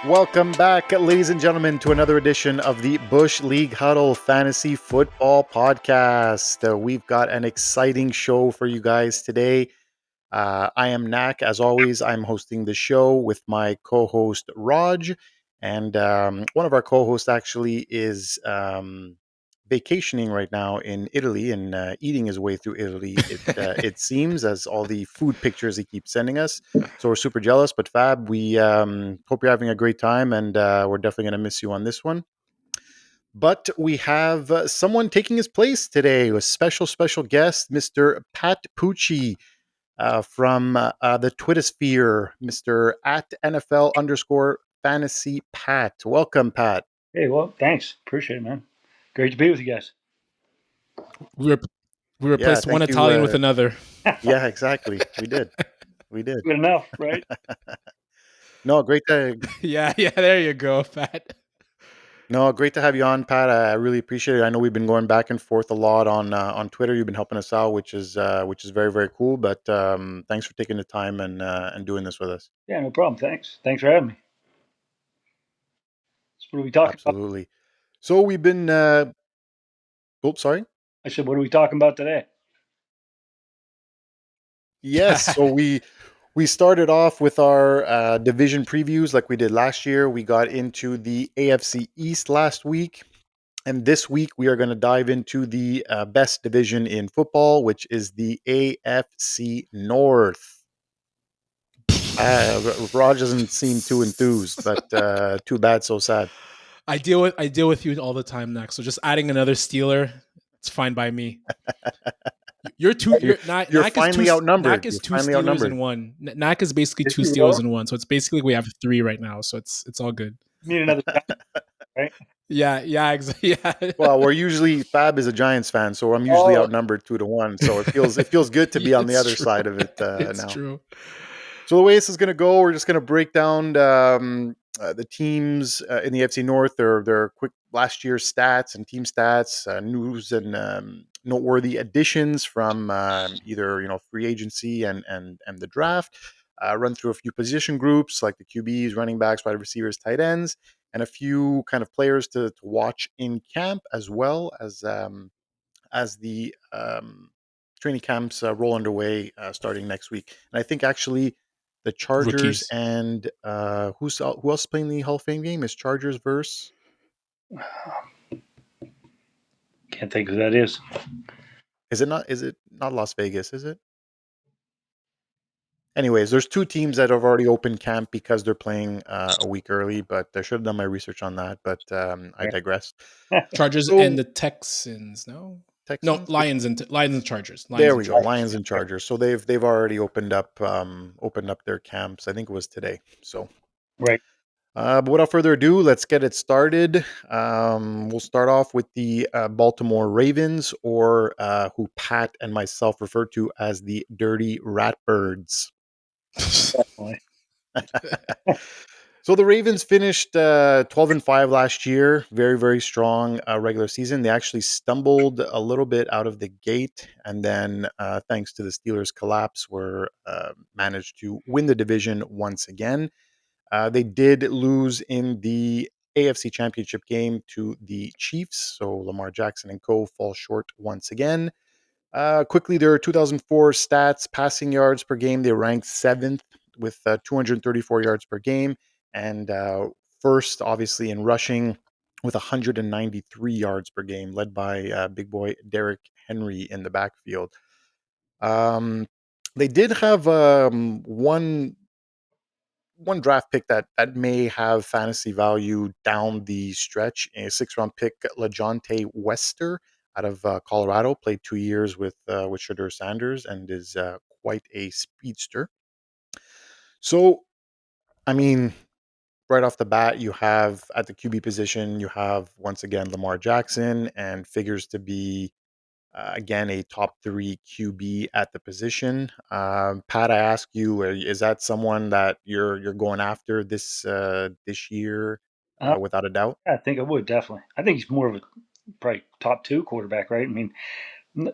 Welcome back, ladies and gentlemen, to another edition of the Bush League Huddle Fantasy Football Podcast. We've got an exciting show for you guys today. I am Nak. As always, I'm hosting the show with my co host, Raj. And one of our co hosts actually is vacationing right now in Italy and eating his way through Italy, it seems, as all the food pictures he keeps sending us. So we're super jealous. But Fab, we hope you're having a great time, and we're definitely going to miss you on this one. But we have someone taking his place today, a special guest, Mr. Pat Pucci from the Twittersphere, Mr. at NFL underscore fantasy Pat. Welcome, Pat. Hey, well, thanks. Appreciate it, man. Great to be with you guys. We replaced one Italian with another. Yeah, exactly. We did. Good enough, right? No, great to yeah, there you go, Pat. No, great to have you on, Pat. I really appreciate it. I know we've been going back and forth a lot on Twitter. You've been helping us out, which is very cool. But thanks for taking the time and doing this with us. Yeah, no problem. Thanks for having me. So what are we talking about? Absolutely. So we've been. Sorry. I said, what are we talking about today? Yes. So we started off with our division previews like we did last year. We got into the AFC East last week. And this week, we are going to dive into the best division in football, which is the AFC North. Raj doesn't seem too enthused, but too bad, so sad. I deal with you all the time, Nak. So just adding another Steeler, it's fine by me. You're finally outnumbered. Nak is two Steelers in one. Nak is basically two Steelers in one. So it's basically we have three right now. So it's all good. You need another time, right? Yeah, exactly. Yeah. Well, Fab is a Giants fan, so I'm usually outnumbered 2-1. So it feels good to be on the other side of it it's now. True. So the way this is going to go, we're just going to break down the teams in the AFC North, their quick last year's stats and team stats, news and noteworthy additions from either free agency and the draft. Run through a few position groups like the QBs, running backs, wide receivers, tight ends, and a few kind of players to watch in camp, as well as the training camps roll underway starting next week. And I think actually the Chargers Rookies. and who else is playing the Hall of Fame game? Is Chargers versus? Can't think who that is. Is it not Las Vegas? Is it? Anyways, there's two teams that have already opened camp because they're playing a week early, but I should have done my research on that, but I digress. Chargers and the Texans, no? Texans? No, Lions and Chargers. There we go, Lions and Chargers. So they've already opened up their camps. I think it was today. So right. But without further ado, let's get it started. We'll start off with the Baltimore Ravens, or who Pat and myself refer to as the Dirty Ratbirds. So the Ravens finished 12-5 last year. Very strong regular season. They actually stumbled a little bit out of the gate, and then thanks to the Steelers' collapse, were managed to win the division once again. They did lose in the AFC Championship game to the Chiefs, so Lamar Jackson and co. fall short once again. Quickly, their 2004 stats: passing yards per game, they ranked 7th with 234 yards per game, and first, obviously, in rushing with 193 yards per game, led by big boy Derrick Henry in the backfield. They did have one draft pick that may have fantasy value down the stretch. A 6th-round pick, LaJohntay Wester out of Colorado, played 2 years with Shedeur Sanders and is quite a speedster. So, I mean, right off the bat, you have at the QB position, you have once again Lamar Jackson, and figures to be again a top 3 QB at the position. Pat, I ask you, is that someone that you're going after this year without a doubt? I think I would, definitely. I think he's more of a probably top 2 quarterback, right? I mean,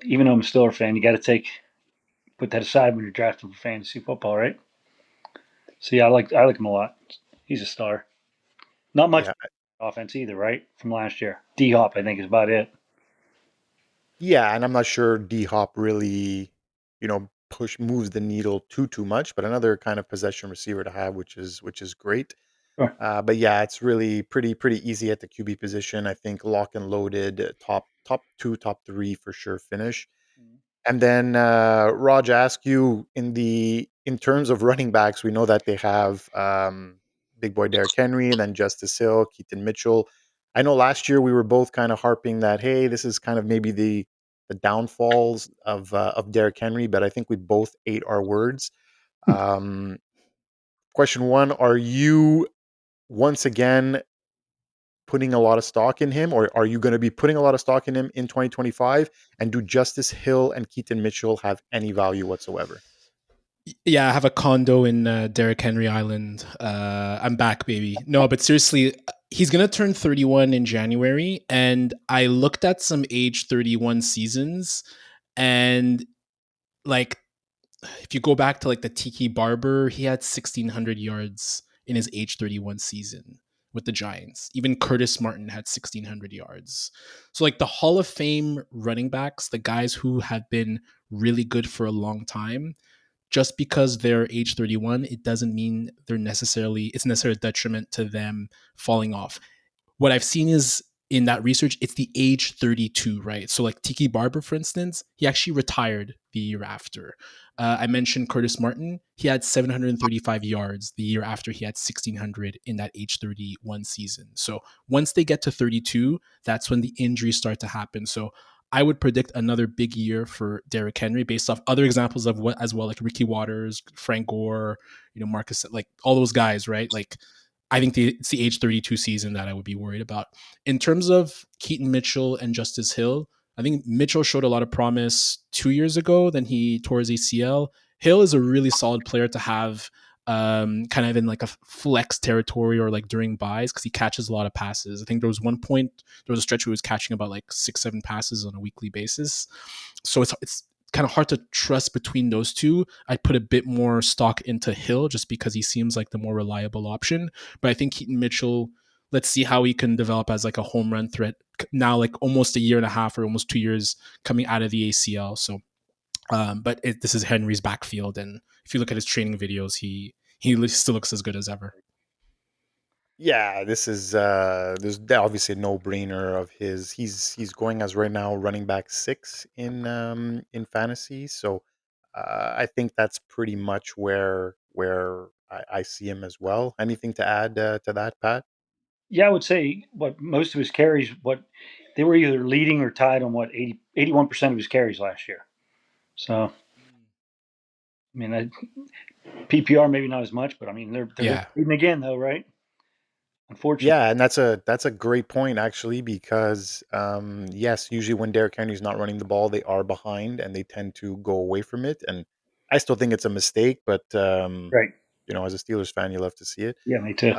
even though I'm a Steelers fan, you got to put that aside when you're drafting for fantasy football, right? So yeah, I like him a lot. He's a star. Not much Yeah. offense either, right? From last year. D Hop, I think, is about it. Yeah, and I'm not sure D Hop really, push moves the needle too much, but another kind of possession receiver to have, which is great. Sure. But yeah, it's really pretty easy at the QB position. I think lock and loaded, top two, top three for sure finish. And then Raj, ask you in terms of running backs, we know that they have big boy Derrick Henry, and then Justice Hill, Keaton Mitchell. I know last year we were both kind of harping that, hey, this is kind of maybe the downfalls of Derrick Henry, but I think we both ate our words. Um, Question one: Are you once again putting a lot of stock in him, or are you going to be putting a lot of stock in him in 2025? And do Justice Hill and Keaton Mitchell have any value whatsoever? Yeah, I have a condo in Derrick Henry Island. I'm back, baby. No, but seriously, he's gonna turn 31 in January, and I looked at some age 31 seasons, and like if you go back to like the Tiki Barber, he had 1,600 yards in his age 31 season with the Giants. Even Curtis Martin had 1,600 yards. So like the Hall of Fame running backs, the guys who have been really good for a long time, just because they're age 31, it doesn't mean it's necessarily a detriment to them falling off. What I've seen is in that research, it's the age 32, right? So, like Tiki Barber, for instance, he actually retired the year after. I mentioned Curtis Martin. He had 735 yards the year after he had 1,600 in that age 31 season. So, once they get to 32, that's when the injuries start to happen. So, I would predict another big year for Derrick Henry based off other examples of what as well, like Ricky Waters, Frank Gore, Marcus, like all those guys, right? Like I think it's the age 32 season that I would be worried about. In terms of Keaton Mitchell and Justice Hill, I think Mitchell showed a lot of promise 2 years ago. Then he tore his ACL. Hill is a really solid player to have kind of in like a flex territory or like during buys because he catches a lot of passes. I think there was one point, there was a stretch where he was catching about like 6-7 passes on a weekly basis. So it's kind of hard to trust between those two. I'd put a bit more stock into Hill just because he seems like the more reliable option. But I think Keaton Mitchell, let's see how he can develop as like a home run threat now, like almost a year and a half or almost 2 years coming out of the ACL. So, but this is Henry's backfield, and if you look at his training videos, he still looks as good as ever. Yeah, this is obviously a no-brainer of his. He's going as right now running back 6 in fantasy. So I think that's pretty much where I see him as well. Anything to add to that, Pat? Yeah, I would say what most of his carries, what they were either leading or tied on what 81% of his carries last year. So I mean, PPR maybe not as much, but I mean they're Yeah. leading again though, right? Unfortunately, Yeah, and that's a great point actually because yes, usually when Derrick Henry's not running the ball, they are behind and they tend to go away from it. And I still think it's a mistake, but right? as a Steelers fan, you love to see it. Yeah, me too.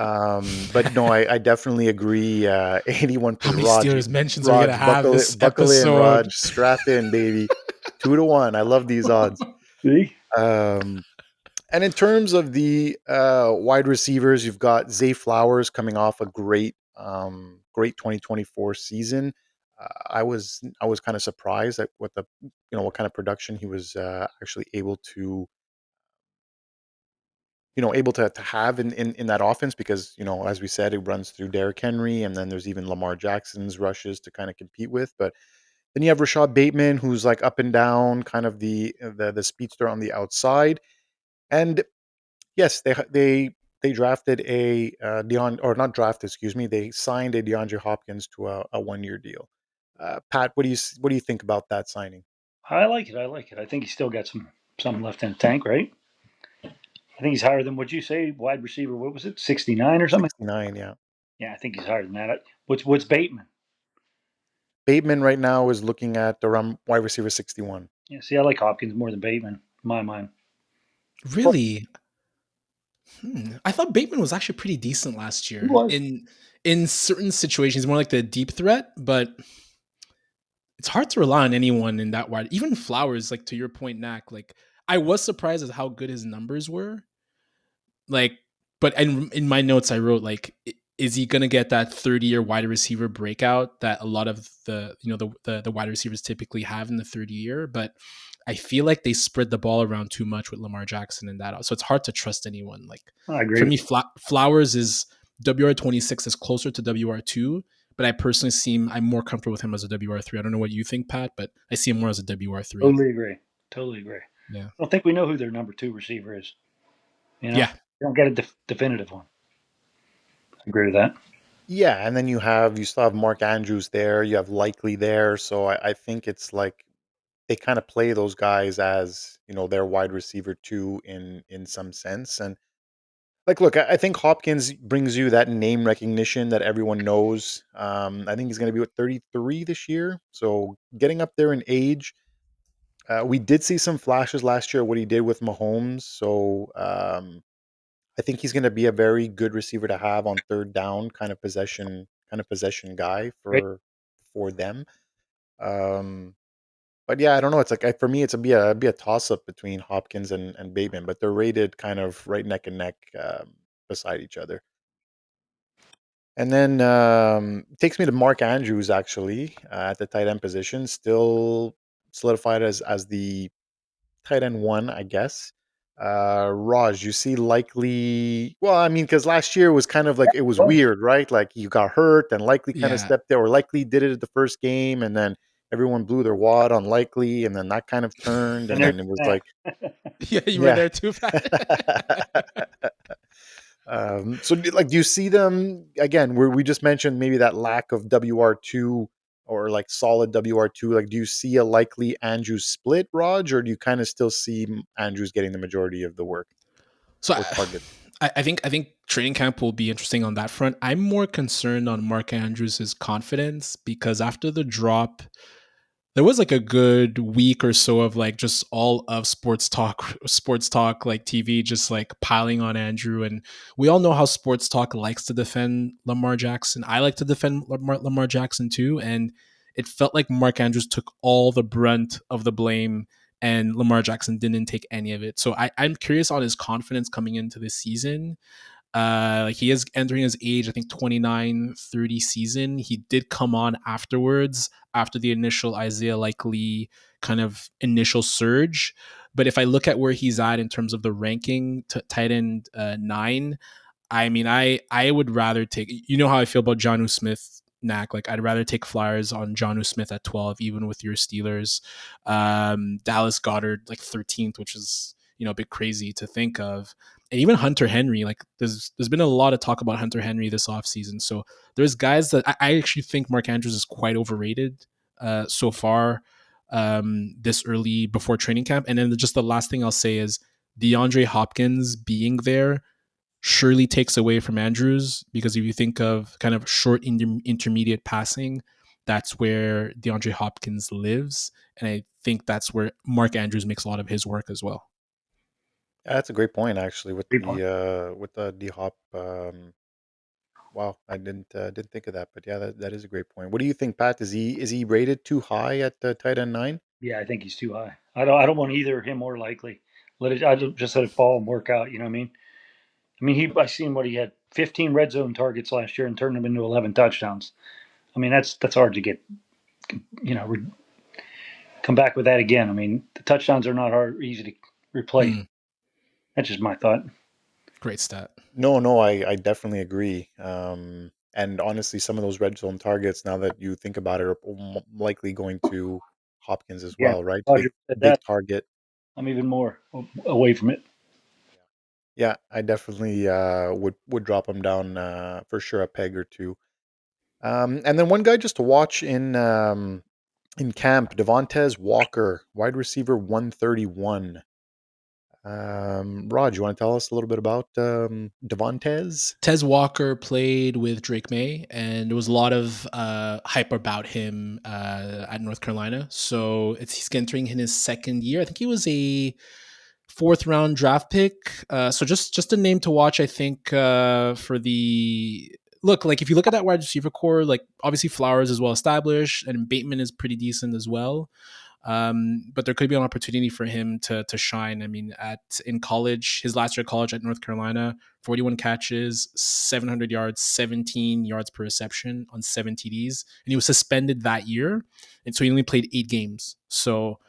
But no, I definitely agree. 81%. How many Raj, Steelers mentions are we gonna Raj, have this buckle in, episode? Raj, strap in, baby. 2-1. I love these odds. See, Um, and in terms of the wide receivers, you've got Zay Flowers coming off a great 2024 season. I was kind of surprised at what kind of production he was actually able to have in that offense because as we said, it runs through Derrick Henry, and then there's even Lamar Jackson's rushes to kind of compete with. But then you have Rashad Bateman, who's like up and down, kind of the speedster on the outside. And yes, they drafted a Deon or not drafted, excuse me. They signed a DeAndre Hopkins to a 1 year deal. Pat, what do you think about that signing? I like it. I like it. I think he's still got some left in the tank, right? I think he's higher than what you say, wide receiver. What was it, 69 or something? 69, yeah. Yeah, I think he's higher than that. What's Bateman? Bateman right now is looking at around wide receiver 61. Yeah, see, I like Hopkins more than Bateman, in my mind. Really? I thought Bateman was actually pretty decent last He year was. in certain situations, more like the deep threat, but it's hard to rely on anyone in that wide. Even Flowers, like to your point, Knack, like I was surprised at how good his numbers were. Like, but in my notes I wrote like is he going to get that 30-year wide receiver breakout that a lot of the wide receivers typically have in the 30-year? But I feel like they spread the ball around too much with Lamar Jackson and that. So it's hard to trust anyone. Like I agree for with me, Flowers is WR26 is closer to WR2, but I personally I'm more comfortable with him as a WR3. I don't know what you think, Pat, but I see him more as a WR3. Totally agree. Totally agree. Yeah. I don't think we know who their number 2 receiver is. You know, Yeah. they don't get a definitive one. I agree with that. Yeah, and then you still have Mark Andrews there. You have Likely there, so I think it's like they kind of play those guys as their wide receiver too in some sense. And like, look, I think Hopkins brings you that name recognition that everyone knows. I think he's going to be 33 this year, so getting up there in age. We did see some flashes last year what he did with Mahomes, so I think he's going to be a very good receiver to have on third down, kind of possession guy Right? for them. Um, but yeah, I don't know. It's like for me, be a toss up between Hopkins and Bateman, but they're rated kind of right neck and neck beside each other. And then takes me to Mark Andrews actually at the tight end position, still solidified as the tight end one, I guess. Raj, you see likely. Well, I mean, because last year was kind of like it was Was. weird, right? Like you got hurt, and likely kind of Yeah. stepped there, or likely did it at the first game, and then everyone blew their wad on likely, and then that kind of turned, And and they're then it was yeah. like, Yeah, you were yeah. there too, Pat. So, like, do you see them again? Where we just mentioned maybe that lack of WR2 or like solid WR2. Like, do you see a likely Andrews split, Raj, or do you kind of still see Andrews getting the majority of the work So or target? I think training camp will be interesting on that front. I'm more concerned on Mark Andrews' confidence because after the drop, there was like a good week or so of like just all of sports talk like TV just like piling on Andrew. And we all know how sports talk likes to defend Lamar Jackson. I like to defend Lamar Jackson too. And it felt like Mark Andrews took all the brunt of the blame and Lamar Jackson didn't take any of it. So I'm curious on his confidence coming into this season. Like he is entering his age, I think 29, 30 season. He did come on afterwards after the initial Isaiah Likely kind of initial surge. But if I look at where he's at in terms of the ranking, tight end 9, I mean, I would rather take. You know how I feel about Jonnu Smith. Knack, like I'd rather take flyers on Jonnu Smith at 12, even with your Steelers. Dallas Goddard like 13th, which is a bit crazy to think of, and even Hunter Henry. Like there's been a lot of talk about Hunter Henry this offseason. So there's guys that I actually think Mark Andrews is quite overrated so far this early before training camp. And then just the last thing I'll say is DeAndre Hopkins being there surely takes away from Andrews because if you think of kind of short intermediate passing, that's where DeAndre Hopkins lives, and I think that's where Mark Andrews makes a lot of his work as well. Yeah, that's a great point actually with Great point. the D Hop. Wow, I didn't think of that, but yeah, that is a great point. What do you think, Pat? Is he rated too high at tight end 9? Yeah, I think he's too high. I don't want either him or Likely. Just let it fall and work out. You know what I mean? I mean, I seen what he had 15 red zone targets last year and turned them into 11 touchdowns. I mean, that's hard to get. You know, come back with that again. I mean, the touchdowns are not easy to replace. That's just my thought. Great stat. No, I definitely agree. And honestly, some of those red zone targets, now that you think about it, are likely going to Hopkins as Yeah, well, right? Big Roger said big that. target. I'm even more away from it. Yeah, I definitely would drop him down for sure a peg or two. And then one guy just to watch in camp, Devontae Walker, wide receiver 131. Rod, you want to tell us a little bit about Devontae? Tez Walker played with Drake May, and there was a lot of hype about him at North Carolina. So he's entering in his second year. I think he was a fourth round draft pick. So just a name to watch, I think, for the look. Like if you look at that wide receiver core, like obviously Flowers is well established, and Bateman is pretty decent as well. But there could be an opportunity for him to shine. I mean, in college, his last year of college at North Carolina, 41 catches, 700 yards, 17 yards per reception on 7 TDs, and he was suspended that year, and so he only played 8 games. So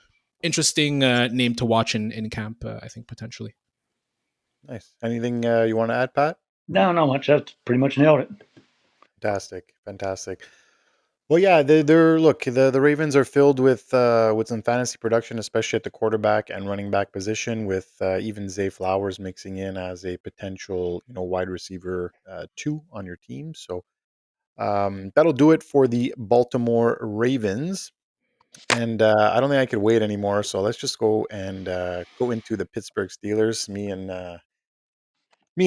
interesting name to watch in camp, I think potentially. Nice. Anything you want to add, Pat? No, not much. That's pretty much nailed it. Fantastic. Well, yeah, they're look, the Ravens are filled with some fantasy production, especially at the quarterback and running back position, with even Zay Flowers mixing in as a potential wide receiver 2 on your team. So that'll do it for the Baltimore Ravens. And I don't think I could wait anymore. So let's just go and go into the Pittsburgh Steelers. Me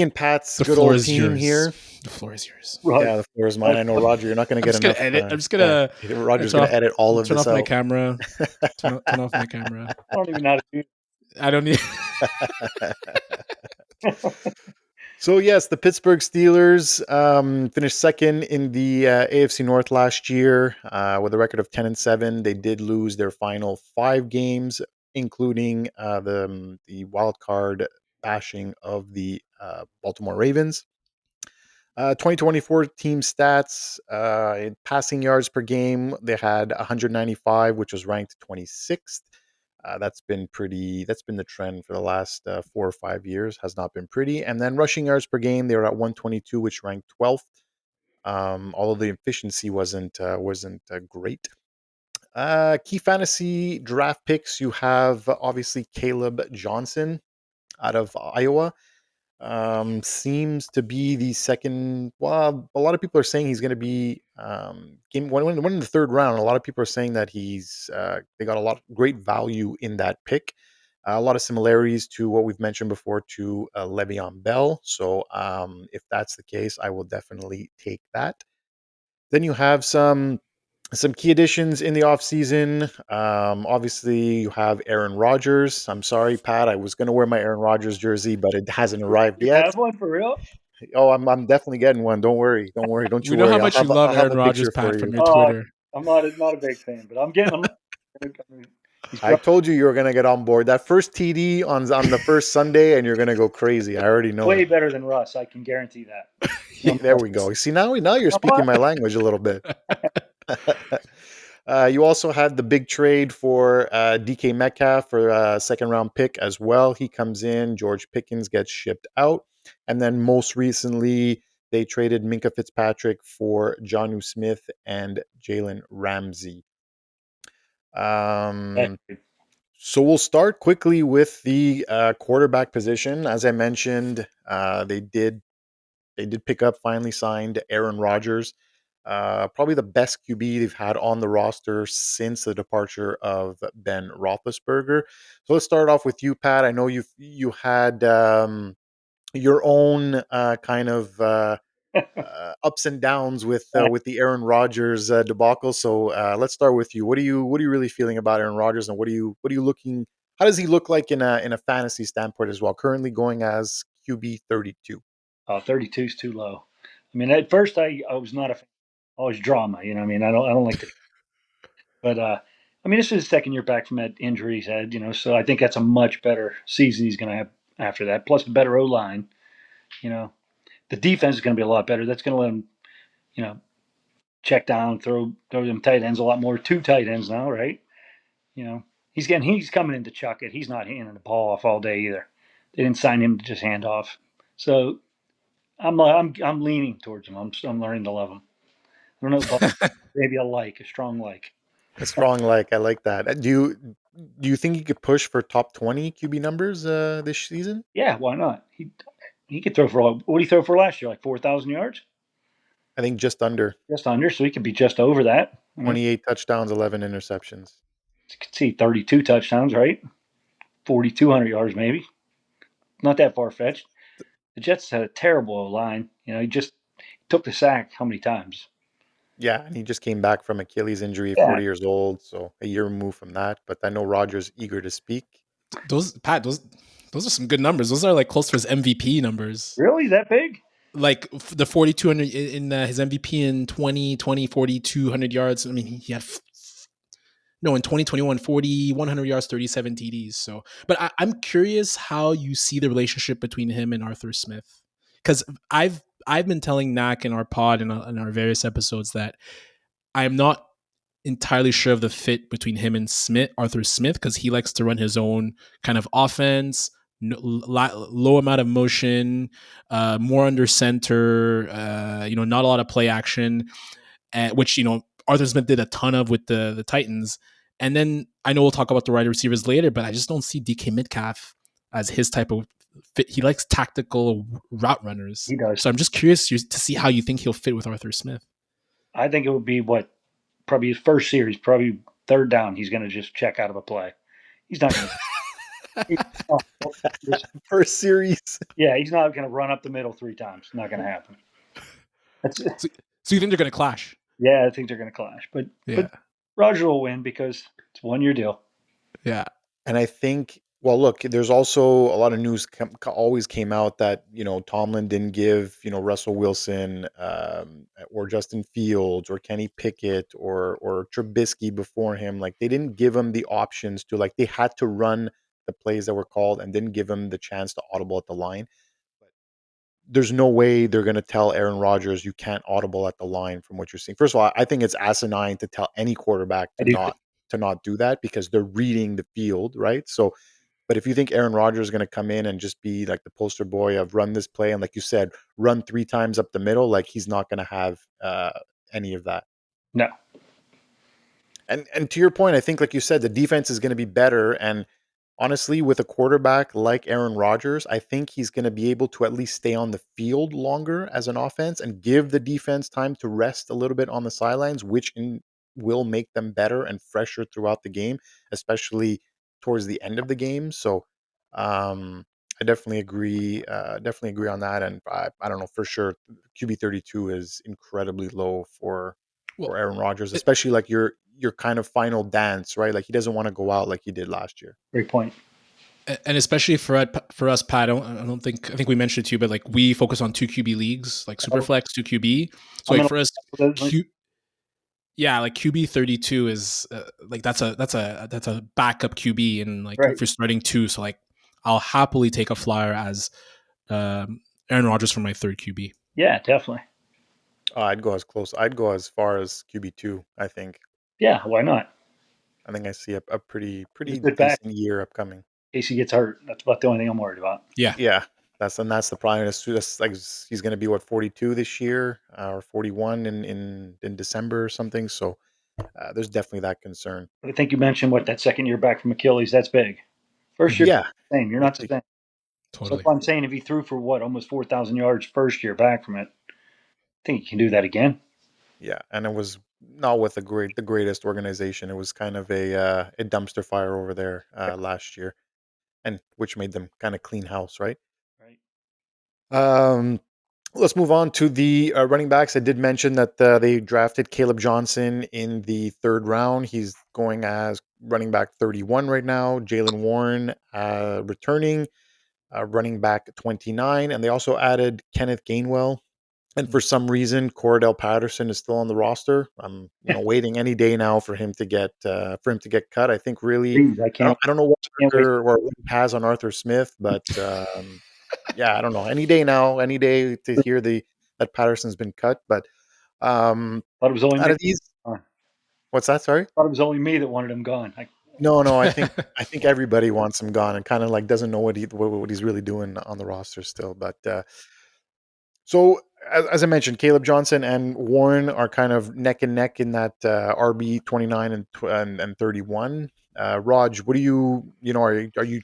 and Pat's The good floor old is team yours. here. The floor is yours. Right. Yeah, the floor is mine. I know, Roger, you're not going to I'm get just gonna enough. edit. I'm just Yeah, gonna Roger's going to edit all of turn this off my out. camera. Turn off my camera. I don't even know how to do I don't need. So yes, the Pittsburgh Steelers finished second in the AFC North last year with a record of 10-7. They did lose their final 5 games, including the wild card bashing of the Baltimore Ravens. 2024 team stats, in passing yards per game, they had 195, which was ranked 26th. That's been the trend for the last 4 or 5 years. Has not been pretty. And then rushing yards per game, they were at 122, which ranked 12th. Although the efficiency wasn't great. Key fantasy draft picks, you have obviously Caleb Johnson out of Iowa. Seems to be the second. Well, a lot of people are saying he's going to be game one in the third round. A lot of people are saying that they got a lot of great value in that pick. A lot of similarities to what we've mentioned before to Le'Veon Bell. So if that's the case, I will definitely take that. Then you have some key additions in the offseason. Obviously, you have Aaron Rodgers. I'm sorry, Pat. I was going to wear my Aaron Rodgers jersey, but it hasn't it. arrived You yet. have one for real? Oh, I'm definitely getting one. Don't worry. Don't We you know how worry. much you I'll love have Aaron a Rodgers, picture for Pat, from you. your Oh, Twitter. I'm not a big fan, but I'm getting. He's I told you were going to get on board. That first TD on the first Sunday, and you're going to go crazy. I already know way it. better than Russ. I can guarantee that. No There we go. See, now you're speaking my language a little bit. You also had the big trade for DK Metcalf for a second round pick as well. He comes in. George Pickens gets shipped out. And then most recently, they traded Minka Fitzpatrick for Jonnu Smith and Jalen Ramsey. So we'll start quickly with the quarterback position. As I mentioned, they did pick up, finally signed Aaron Rodgers. Probably the best QB they've had on the roster since the departure of Ben Roethlisberger. So let's start off with you, Pat. I know you had your own kind of ups and downs with the Aaron Rodgers debacle. So let's start with you. What are you really feeling about Aaron Rodgers, and what are you looking? How does he look like in a fantasy standpoint as well? Currently going as QB 32. 32 is too low. I mean, at first I was not a fan. Always drama, you know. I mean, I don't like the. But I mean, this is his second year back from that injury he's had, you know. So I think that's a much better season he's going to have after that. Plus, a better O line, you know. The defense is going to be a lot better. That's going to let him, you know, check down, throw them tight ends a lot more. 2 tight ends now, right? You know, he's coming in to chuck it. He's not handing the ball off all day either. They didn't sign him to just hand off. So I'm leaning towards him. I'm learning to love him. I don't know about maybe a strong like. A strong like. I like that. Do you think he could push for top 20 QB numbers this season? Yeah, why not? He could throw for what did he throw for last year? Like 4,000 yards, I think just under just under. So he could be just over that. I mean, 28 touchdowns, 11 interceptions. you could see 32 touchdowns, right? 4,200 yards, maybe. Not that far fetched. The Jets had a terrible line. You know, he just took the sack how many times? Yeah, and he just came back from Achilles injury, Yeah, 40 years old, so a year removed from that. But I know Rogers eager to speak. Those are some good numbers. Those are like close to his MVP numbers. really that big? Like the 4,200 in his MVP in 2020, 4,200 yards. I mean, he had No, in 2021, 40, 100 yards, 37 TDs. So, but I'm curious how you see the relationship between him and Arthur Smith, because I've been telling Knack in our pod and in our various episodes that I'm not entirely sure of the fit between him and Arthur Smith, because he likes to run his own kind of offense, low amount of motion, more under center, not a lot of play action, which Arthur Smith did a ton of with the Titans. And then I know we'll talk about the wide receivers later, but I just don't see DK Metcalf as his type of fit. He likes tactical route runners. He does. So I'm just curious to see how you think he'll fit with Arthur Smith. I think it would be probably his first series, probably third down. He's going to just check out of a play. He's not going to. First series. Yeah, he's not going to run up the middle 3 times. Not going to happen. So you think they're going to clash? Yeah, I think they're going to clash. But Roger will win because it's a 1-year deal. Yeah. And I think, well, look, there's also a lot of news always came out that, Tomlin didn't give, Russell Wilson or Justin Fields or Kenny Pickett or Trubisky before him. Like, they didn't give him the options to, like, they had to run the plays that were called and didn't give him the chance to audible at the line. There's no way they're going to tell Aaron Rodgers you can't audible at the line from what you're seeing. First of all, I think it's asinine to tell any quarterback to not do that, because they're reading the field, right? So, but if you think Aaron Rodgers is going to come in and just be like the poster boy of run this play, and like you said, run 3 times up the middle, like, he's not going to have any of that. No. And to your point, I think, like you said, the defense is going to be better. And honestly, with a quarterback like Aaron Rodgers, I think he's going to be able to at least stay on the field longer as an offense and give the defense time to rest a little bit on the sidelines, which will make them better and fresher throughout the game, especially towards the end of the game. So I definitely agree. Definitely agree on that. And I don't know for sure. QB32 is incredibly low for Aaron Rodgers, especially like your kind of final dance, right? Like, he doesn't want to go out like he did last year. Great point. And especially for us, Pat, I think we mentioned it to you, but like, we focus on 2 QB leagues, like Superflex, 2 QB. So like for us, like QB32 is like that's a backup QB, and like if you're starting 2, so like I'll happily take a flyer as Aaron Rodgers for my 3rd QB. Yeah, definitely. I'd go as far as QB2, I think. Yeah, why not? I think I see a pretty decent year upcoming. In case he gets hurt, that's about the only thing I'm worried about. Yeah. That's the problem. That's like, he's going to be 42 this year, or 41 in December or something. So there's definitely that concern. I think you mentioned that second year back from Achilles. That's big. First year, the same. You're not the same. Totally. So I'm saying, if he threw for almost 4,000 yards first year back from it, I think he can do that again. Yeah, and it was not with the greatest organization. It was kind of a dumpster fire over there last year, and which made them kind of clean house, right? Right. Let's move on to the running backs. I did mention that they drafted Caleb Johnson in the 3rd round. He's going as running back 31 right now. Jalen Warren returning, running back 29, and they also added Kenneth Gainwell. And for some reason, Cordell Patterson is still on the roster. I'm waiting any day now for him to get cut. I think really, I don't know what he has on Arthur Smith, but yeah, I don't know. Any day now, any day to hear that Patterson's been cut. But thought it was only out of these, what's that? Sorry, thought it was only me that wanted him gone. No, I think everybody wants him gone and kind of like doesn't know what he's really doing on the roster still. But so, as I mentioned, Caleb Johnson and Warren are kind of neck and neck in that RB 29 and 31. Raj, what do you are you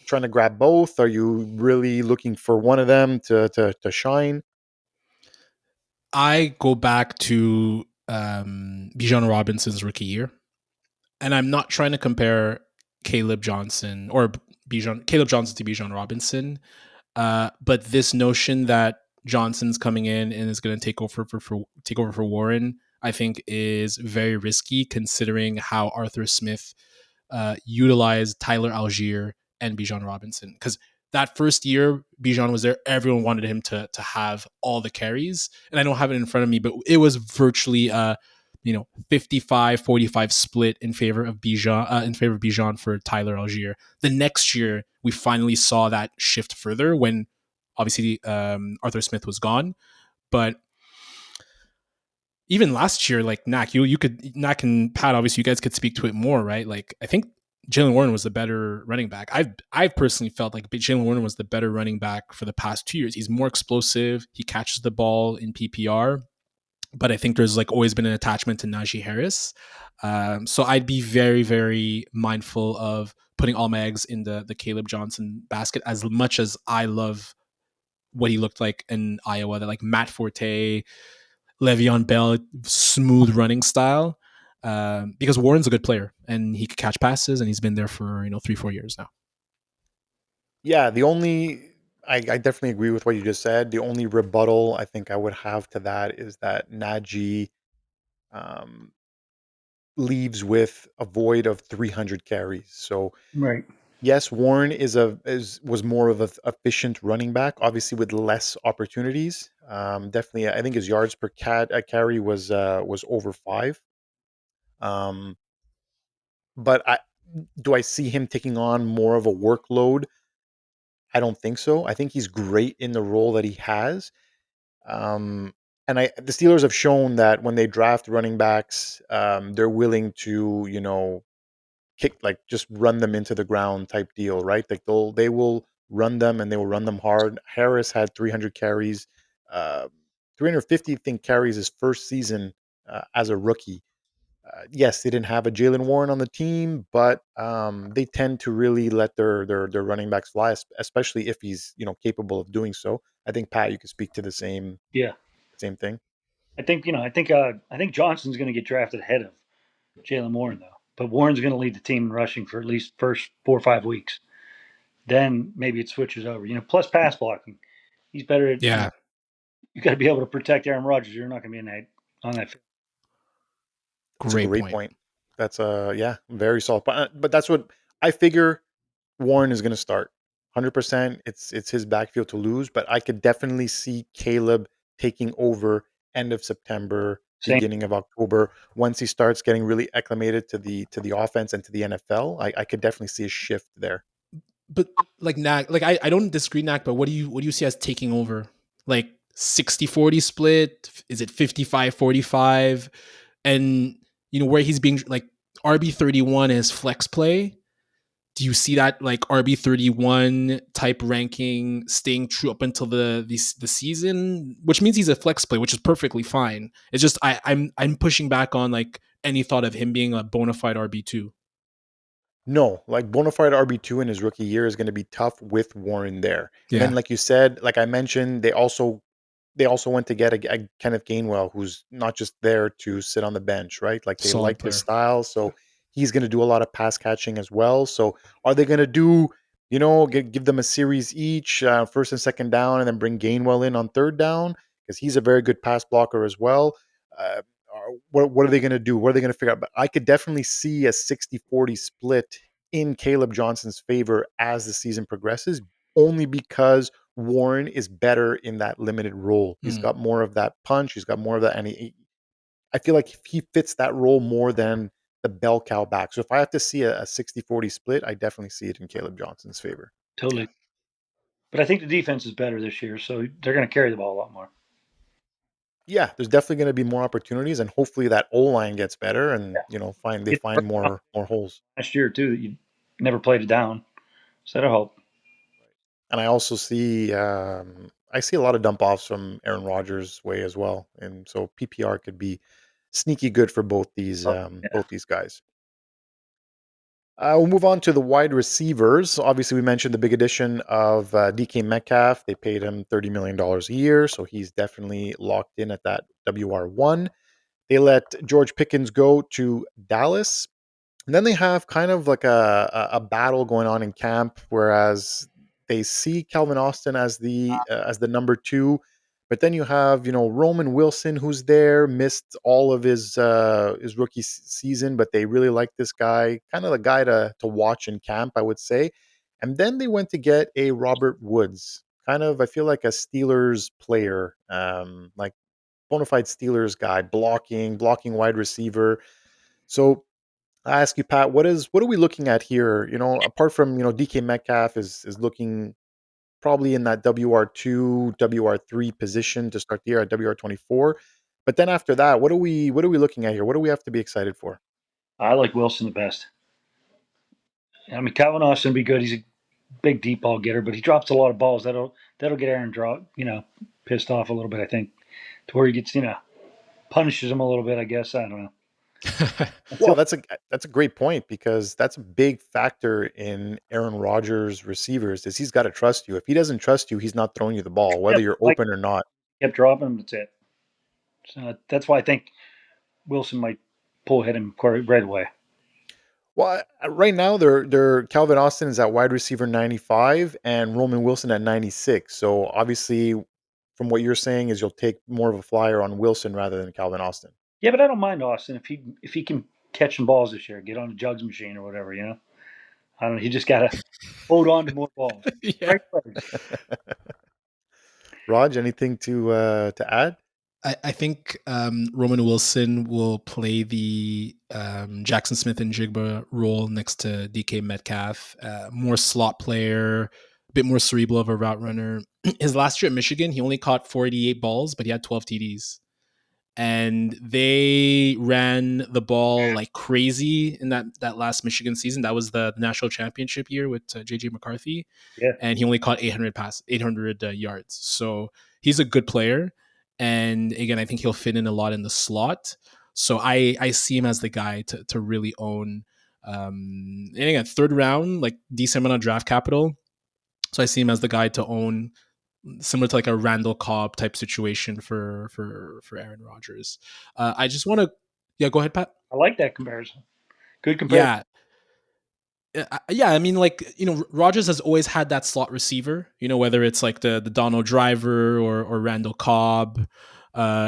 trying to grab both? Are you really looking for one of them to shine? I go back to Bijan Robinson's rookie year, and I'm not trying to compare Caleb Johnson to Bijan Robinson, but this notion that Johnson's coming in and is going to take over for Warren, I think, is very risky, considering how Arthur Smith utilized Tyler Algier and Bijan Robinson. Because that first year Bijan was there, everyone wanted him to have all the carries, and I don't have it in front of me, but it was virtually 55-45 split in favor of Bijan for Tyler Algier. The next year, we finally saw that shift further when obviously Arthur Smith was gone. But even last year, like Knack, you could Knack and Pat, obviously you guys could speak to it more, right? Like I think Jalen Warren was the better running back. I've personally felt like Jalen Warren was the better running back for the past 2 years. He's more explosive. He catches the ball in PPR, but I think there's like always been an attachment to Najee Harris. So I'd be very, very mindful of putting all my eggs in the Caleb Johnson basket. As much as I love what he looked like in Iowa, that like Matt Forte, Le'Veon Bell, smooth running style. Because Warren's a good player and he could catch passes, and he's been there for 3-4 years now. Yeah, I definitely agree with what you just said. The only rebuttal I think I would have to that is that Najee um, leaves with a void of 300 carries. So Right. yes, Warren was more of an efficient running back, obviously with less opportunities. Definitely, I think his yards per carry was over 5. Um, but do I see him taking on more of a workload? I don't think so. I think he's great in the role that he has. Um, and the Steelers have shown that when they draft running backs, they're willing to, kick, like just run them into the ground type deal, right? Like they will run them and they will run them hard. Harris had 300 carries, uh, 350 I think carries his first season as a rookie. Yes, they didn't have a Jalen Warren on the team, but they tend to really let their running backs fly, especially if he's capable of doing so. I think Pat, you could speak to the Yeah. same thing. I think Johnson's going to get drafted ahead of Jalen Warren though. But Warren's going to lead the team in rushing for at least first 4 or 5 weeks. Then maybe it switches over. Plus pass blocking. He's better at. Yeah, You got to be able to protect Aaron Rodgers. You're not going to be in that on that. That's a great great point. point. That's yeah, very solid. But that's what I figure. Warren is going to start 100%. It's his backfield to lose, but I could definitely see Caleb taking over end of September, Same. beginning of October. Once he starts getting really acclimated to the offense and to the NFL, I could definitely see a shift there. But like Knack, like I don't disagree, Knack, but what do you see as taking over? Like 60-40 split? Is it 55-45? And where he's being like RB31 is flex play. Do you see that like RB31 type ranking staying true up until the season? Which means he's a flex play, which is perfectly fine. It's just I'm pushing back on like any thought of him being a bona fide RB2. No, like bona fide RB2 in his rookie year is going to be tough with Warren there. And then, Yeah, like you said, like I mentioned, they also went to get a Kenneth Gainwell, who's not just there to sit on the bench, right? Like they solid liked his player. style, so he's going to do a lot of pass catching as well. So are they going to do, give them a series each, first and second down, and then bring Gainwell in on third down because he's a very good pass blocker as well. Uh, what are they going to do? What are they going to figure out? But I could definitely see a 60-40 split in Caleb Johnson's favor as the season progresses, only because Warren is better in that limited role. He's Mm. got more of that punch. He's got more of that. And I feel like he fits that role more than the bell cow back. So if I have to see a 60-40 split, I definitely see it in Caleb Johnson's favor. Yeah. Totally. But I think the defense is better this year, so they're going to carry the ball a lot more. Yeah, there's definitely going to be more opportunities, and hopefully that O line gets better, and Yeah. they It's find more holes. last year too that you never played it down, so that'll help. And I also see a lot of dump offs from Aaron Rodgers' way as well, and so PPR could be sneaky good for Oh, yeah. both these guys. We'll move on to the wide receivers. Obviously, we mentioned the big addition of DK Metcalf. They paid him $30 million a year, so he's definitely locked in at that WR1. They let George Pickens go to Dallas. And then they have kind of like a battle going on in camp, whereas they see Calvin Austin as the number two, but then you have Roman Wilson, who's there, missed all of his rookie season, but they really like this guy, kind of the guy to watch in camp, I would say. And then they went to get a Robert Woods, kind of I feel like a Steelers player, like bona fide Steelers guy, blocking wide receiver. So I ask you, Pat, what are we looking at here? Apart from DK Metcalf is looking probably in that WR2, WR3 position to start the year at WR24. But then after that, what are we looking at here? What do we have to be excited for? I like Wilson the best. I mean, Calvin Austin would be good. He's a big deep ball getter, but he drops a lot of balls. That'll get Aaron pissed off a little bit. I think to where he gets punishes him a little bit. I guess I don't know. Well, that's a great point because that's a big factor in Aaron Rodgers' receivers is he's got to trust you. If he doesn't trust you, he's not throwing you the ball, Yeah, whether you're like open or not. kept dropping him. That's it. So that's why I think Wilson might pull hit him right away. Well, right now they're Calvin Austin is at wide receiver 95 and Roman Wilson at 96. So obviously, from what you're saying, is you'll take more of a flyer on Wilson rather than Calvin Austin. Yeah, but I don't mind Austin if he can catch some balls this year, get on the jugs machine or whatever. I don't know. He just got to hold on to more balls. Yeah. Right players. Raj, anything to add? I think Roman Wilson will play the Jackson Smith and Jigba role next to DK Metcalf. More slot player, a bit more cerebral of a route runner. His last year at Michigan, he only caught 48 balls, but he had 12 TDs. And they ran the ball like crazy in that last Michigan season. That was the national championship year with JJ McCarthy, Yeah. and he only caught 800 yards. So he's a good player, and again, I think he'll fit in a lot in the slot. So I see him as the guy to really own. And again, third round, like decent amount of draft capital. So I see him as the guy to own, similar to like a Randall Cobb type situation for Aaron Rodgers. I just want to, yeah, go ahead, Pat. I like that comparison. Good comparison. Yeah, yeah, I mean, like, Rogers has always had that slot receiver. Whether it's like the Donald Driver or Randall Cobb.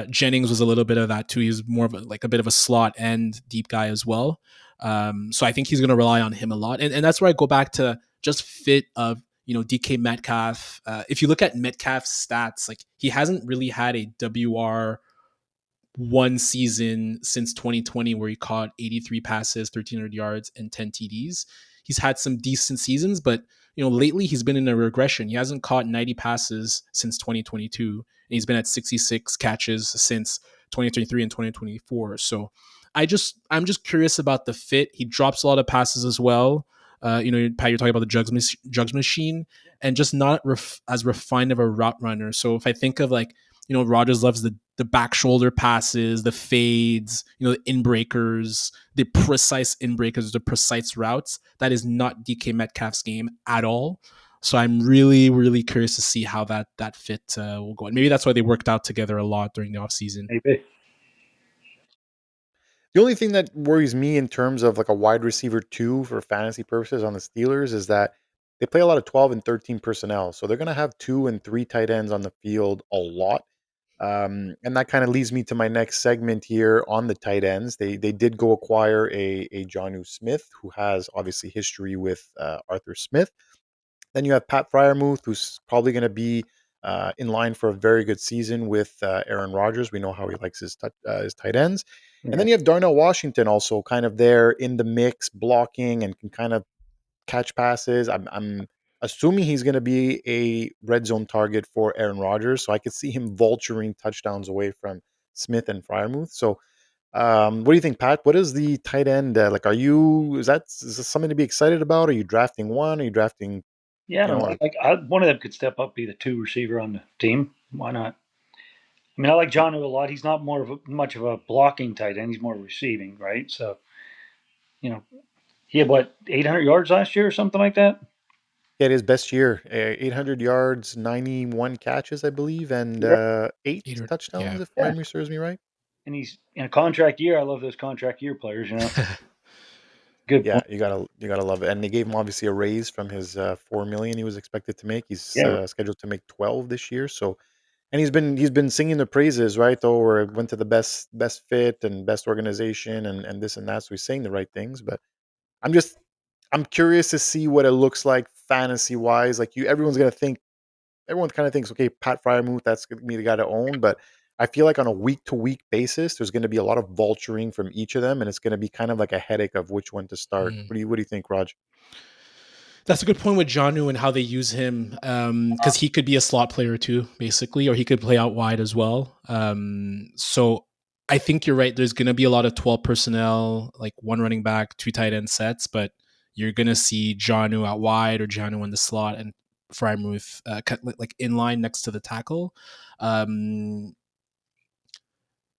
Jennings was a little bit of that too. He's more of a bit of a slot and deep guy as well. So I think he's going to rely on him a lot, and that's where I go back to just fit of DK Metcalf. If you look at Metcalf's stats, like he hasn't really had a WR one season since 2020 where he caught 83 passes, 1,300 yards, and 10 TDs. He's had some decent seasons, but lately he's been in a regression. He hasn't caught 90 passes since 2022, and he's been at 66 catches since 2023 and 2024. So I'm just curious about the fit. He drops a lot of passes as well. Pat, you're talking about the jugs machine, and just not as refined of a route runner. So if I think of like, Rodgers loves the back shoulder passes, the fades, the in breakers, the precise in breakers, the precise routes. That is not DK Metcalf's game at all. So I'm really, really curious to see how that fit will go. And maybe that's why they worked out together a lot during the offseason. Maybe. The only thing that worries me in terms of like a wide receiver 2 for fantasy purposes on the Steelers is that they play a lot of 12 and 13 personnel. So they're going to have 2 and 3 tight ends on the field a lot. And that kind of leads me to my next segment here on the tight ends. They did go acquire a Jonnu Smith, who has obviously history with Arthur Smith. Then you have Pat Fryermuth, who's probably going to be in line for a very good season with Aaron Rodgers. We know how he likes his tight ends. And Yeah. then you have Darnell Washington also kind of there in the mix, blocking and can kind of catch passes. I'm assuming he's going to be a red zone target for Aaron Rodgers, so I could see him vulturing touchdowns away from Smith and Fryermuth. So, what do you think, Pat? What is the tight end like? Is this something to be excited about? Are you drafting one? Are you drafting? Yeah, I You don't know, know. Like one of them could step up, be the two receiver on the team. Why not? I mean, I like John a lot. He's not much of a blocking tight end. He's more receiving, right? So, you know, he had what 800 yards last year or something like that. he had his best year, 800 yards, 91 catches, I believe, and Yeah. eight touchdowns, Yeah. if Yeah, memory serves me right. and he's in a contract year. I love those contract year players. Good Yeah, point. you gotta love it. And they gave him obviously a raise from his 4 million he was expected to make. He's Yeah, scheduled to make 12 this year. So, and he's been singing the praises, right? Though, where it went to the best fit and best organization and this and that. So he's saying the right things. But I'm just I'm curious to see what it looks like fantasy wise. Like everyone kind of thinks, okay, Pat Fryermuth, that's gonna be the guy to own. But I feel like on a week to week basis, there's going to be a lot of vulturing from each of them, and it's going to be kind of like a headache of which one to start. Mm. What do you think, Raj? That's a good point with Janu and how they use him, because he could be a slot player too, basically, or he could play out wide as well. So I think you're right. There's going to be a lot of 12 personnel, like one running back, two tight end sets, but you're going to see Janu out wide or Janu in the slot and Frymuth like in line next to the tackle. Um,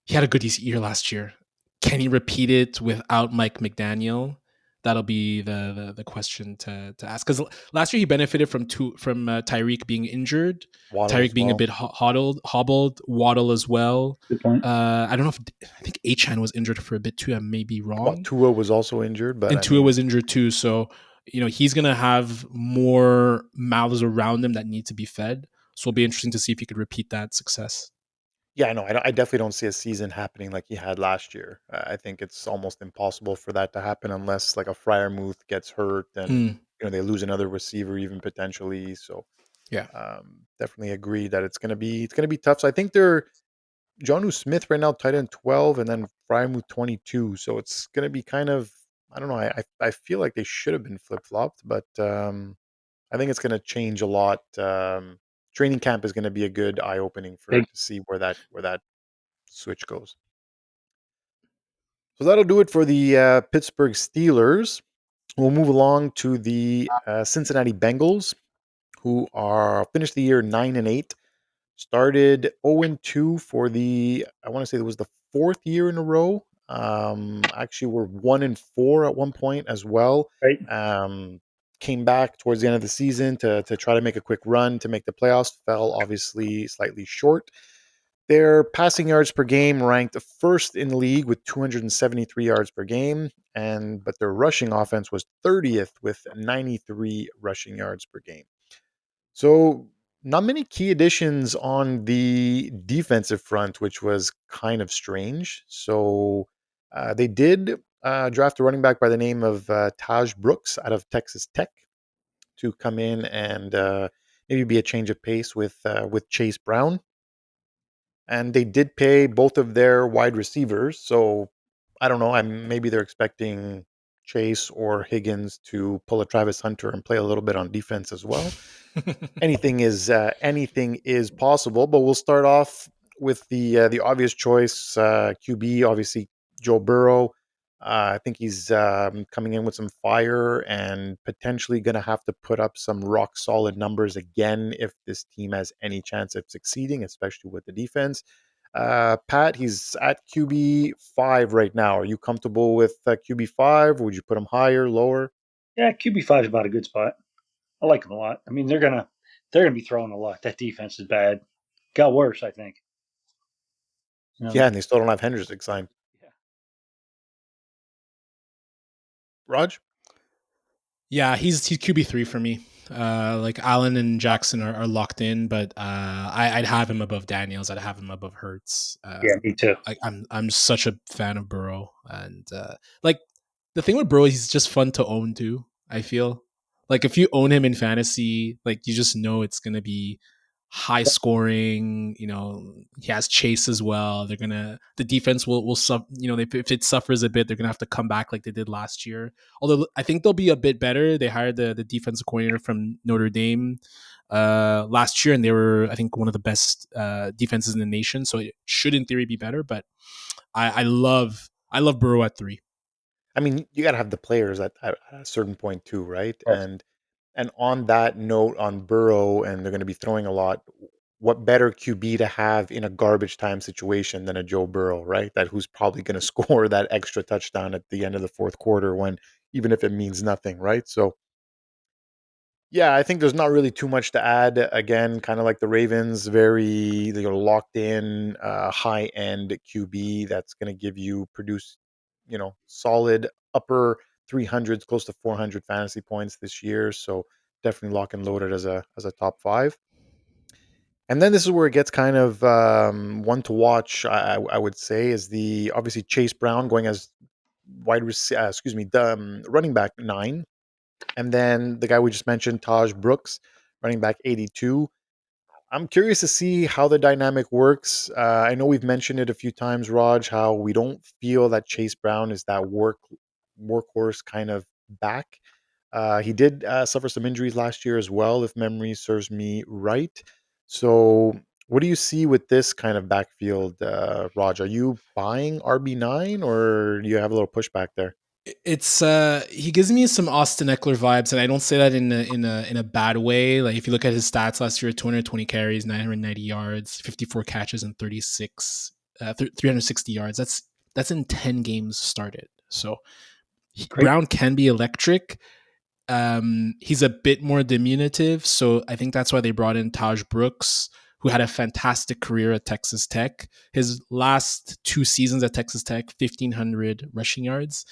he had a good year last year. Can he repeat it without Mike McDaniel? That'll be the question to ask. Because last year he benefited from Tyreek being injured, Waddle Tyreek as being a well. bit hobbled, Waddle as well. Good point. I don't know if I think Achan was injured for a bit too. I may be Well, wrong, Tua was also injured, but and I Tua mean, was injured too. So he's gonna have more mouths around him that need to be fed. So it'll be interesting to see if he could repeat that success. yeah, no, I definitely don't see a season happening like he had last year. I think it's almost impossible for that to happen unless like a Fryermuth gets hurt and Mm, they lose another receiver even potentially. So yeah. definitely agree that it's gonna be tough. So I think they're Jonnu Smith right now, tight end 12, and then Fryermuth 22. So it's gonna be kind of I don't know. I feel like they should have been flip flopped, but I think it's gonna change a lot. Training camp is gonna be a good eye opening for Big. to see where that switch goes. So that'll do it for the Pittsburgh Steelers. We'll move along to the Cincinnati Bengals, who are finished the year 9-8. Started 0-2 for the I want to say it was the fourth year in a row. Actually, we're 1-4 at one point as well. Right. Um, Came back towards the end of the season to try to make a quick run to make the playoffs. Fell obviously slightly short. Their passing yards per game ranked first in the league with 273 yards per game, and but their rushing offense was 30th with 93 rushing yards per game. So not many key additions on the defensive front, which was kind of strange. So they did draft a running back by the name of Taj Brooks out of Texas Tech to come in and maybe be a change of pace with Chase Brown, and they did pay both of their wide receivers. So I don't know. Maybe they're expecting Chase or Higgins to pull a Travis Hunter and play a little bit on defense as well. Anything is possible. But we'll start off with the obvious choice, QB. Obviously, Joe Burrow. I think he's coming in with some fire and potentially going to have to put up some rock solid numbers again if this team has any chance of succeeding, especially with the defense. Pat, he's at QB 5 right now. Are you comfortable with QB 5? Would you put him higher, lower? Yeah, QB 5 is about a good spot. I like them a lot. I mean, they're gonna be throwing a lot. That defense is bad. Got worse, I think. You know. Yeah, and they still don't have Hendrick signed. Yeah. Raj? Yeah, he's QB3 for me. Like Allen and Jackson are locked in, but I'd have him above Daniels. I'd have him above Hurts. Yeah, me too. I'm such a fan of Burrow, and like the thing with Burrow, he's just fun to own too. I feel like if you own him in fantasy, like you just know it's gonna be high scoring. He has Chase as well. The defense will if it suffers a bit, they're gonna have to come back like they did last year. Although I think they'll be a bit better. They hired the defensive coordinator from Notre Dame last year, and they were, I think, one of the best defenses in the nation. So it should, in theory, be better. But I love Burrow at 3. I mean, you got to have the players at a certain point too, right? Yes. And on that note, on Burrow, and they're going to be throwing a lot. What better QB to have in a garbage time situation than a Joe Burrow, right? That who's probably going to score that extra touchdown at the end of the fourth quarter, when even if it means nothing, right? So yeah, I think there's not really too much to add. Again, kind of like the Ravens, very locked in, high end QB that's going to give you produce, solid upper 300s, close to 400 fantasy points this year. So definitely lock and loaded as a top 5. And then this is where it gets kind of one to watch. I would say is the obviously Chase Brown going as running back 9, and then the guy we just mentioned, Taj Brooks, running back 82. I'm curious to see how the dynamic works. I know we've mentioned it a few times, Raj, how we don't feel that Chase Brown is that workhorse kind of back. He did suffer some injuries last year as well, if memory serves me right. So, what do you see with this kind of backfield, Raj? Are you buying RB9 or do you have a little pushback there? It's he gives me some Austin Eckler vibes, and I don't say that in a bad way. Like if you look at his stats last year, 220 carries, 990 yards, 54 catches, and 360 yards. That's in 10 games started. So Great. Brown can be electric. He's a bit more diminutive, so I think that's why they brought in Taj Brooks, who had a fantastic career at Texas Tech. His last 2 seasons at Texas Tech, 1,500 rushing yards,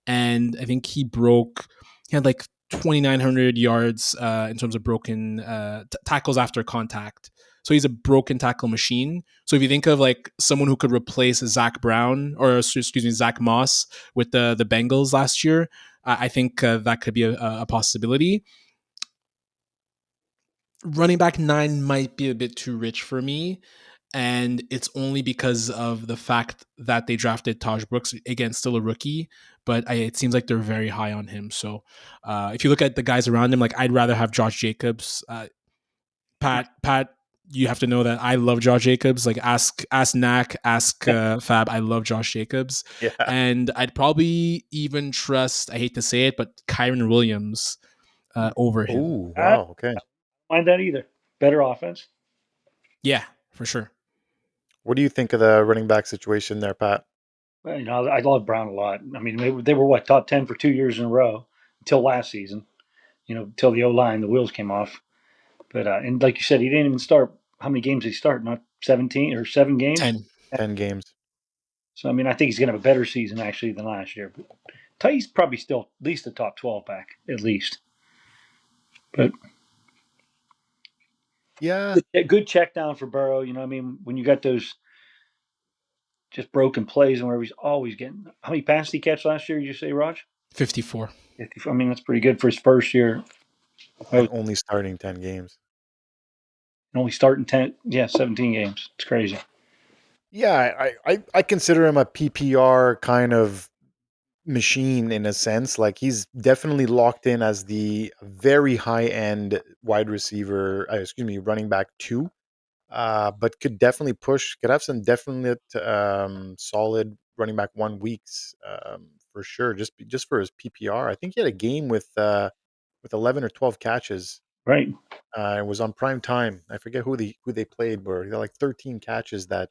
and I think he had like 2,900 yards in terms of broken tackles after contact. So he's a broken tackle machine. So if you think of like someone who could replace Zach Brown, or excuse me, Zach Moss with the Bengals last year, I think that could be a possibility. Running back 9 might be a bit too rich for me. And it's only because of the fact that they drafted Taj Brooks, again, still a rookie, but it seems like they're very high on him. So if you look at the guys around him, like I'd rather have Josh Jacobs. Pat, you have to know that I love Josh Jacobs. Like ask Knack, ask Fab. I love Josh Jacobs, Yeah. and I'd probably even trust. I hate to say it, but Kyron Williams over him. Oh, I wow. Okay. don't mind that either. Better offense. Yeah, for sure. What do you think of the running back situation there, Pat? Well, I love Brown a lot. I mean, they were what, top 10 for 2 years in a row until last season. Until the O line, the wheels came off. But and like you said, he didn't even start. How many games did he start? Not 17 or 7 games. 10. 10 games. So I mean, I think he's going to have a better season actually than last year. But he's probably still at least a top 12 back, at least. But Yeah. a good check down for Burrow. I mean, when you got those just broken plays and where he's always getting. How many passes did he catch last year? Did you say, Raj? 54. 50. I mean, that's pretty good for his first year. And Oh, only starting 10 games. only starting 10, yeah, 17 games. It's crazy. Yeah, I consider him a PPR kind of machine in a sense. Like he's definitely locked in as the very high end wide receiver, running back two. But could definitely could have some definite solid running back 1 weeks for sure. Just for his PPR, I think he had a game with 11 or 12 catches. Right. It was on prime time. I forget who they played, but he had like 13 catches that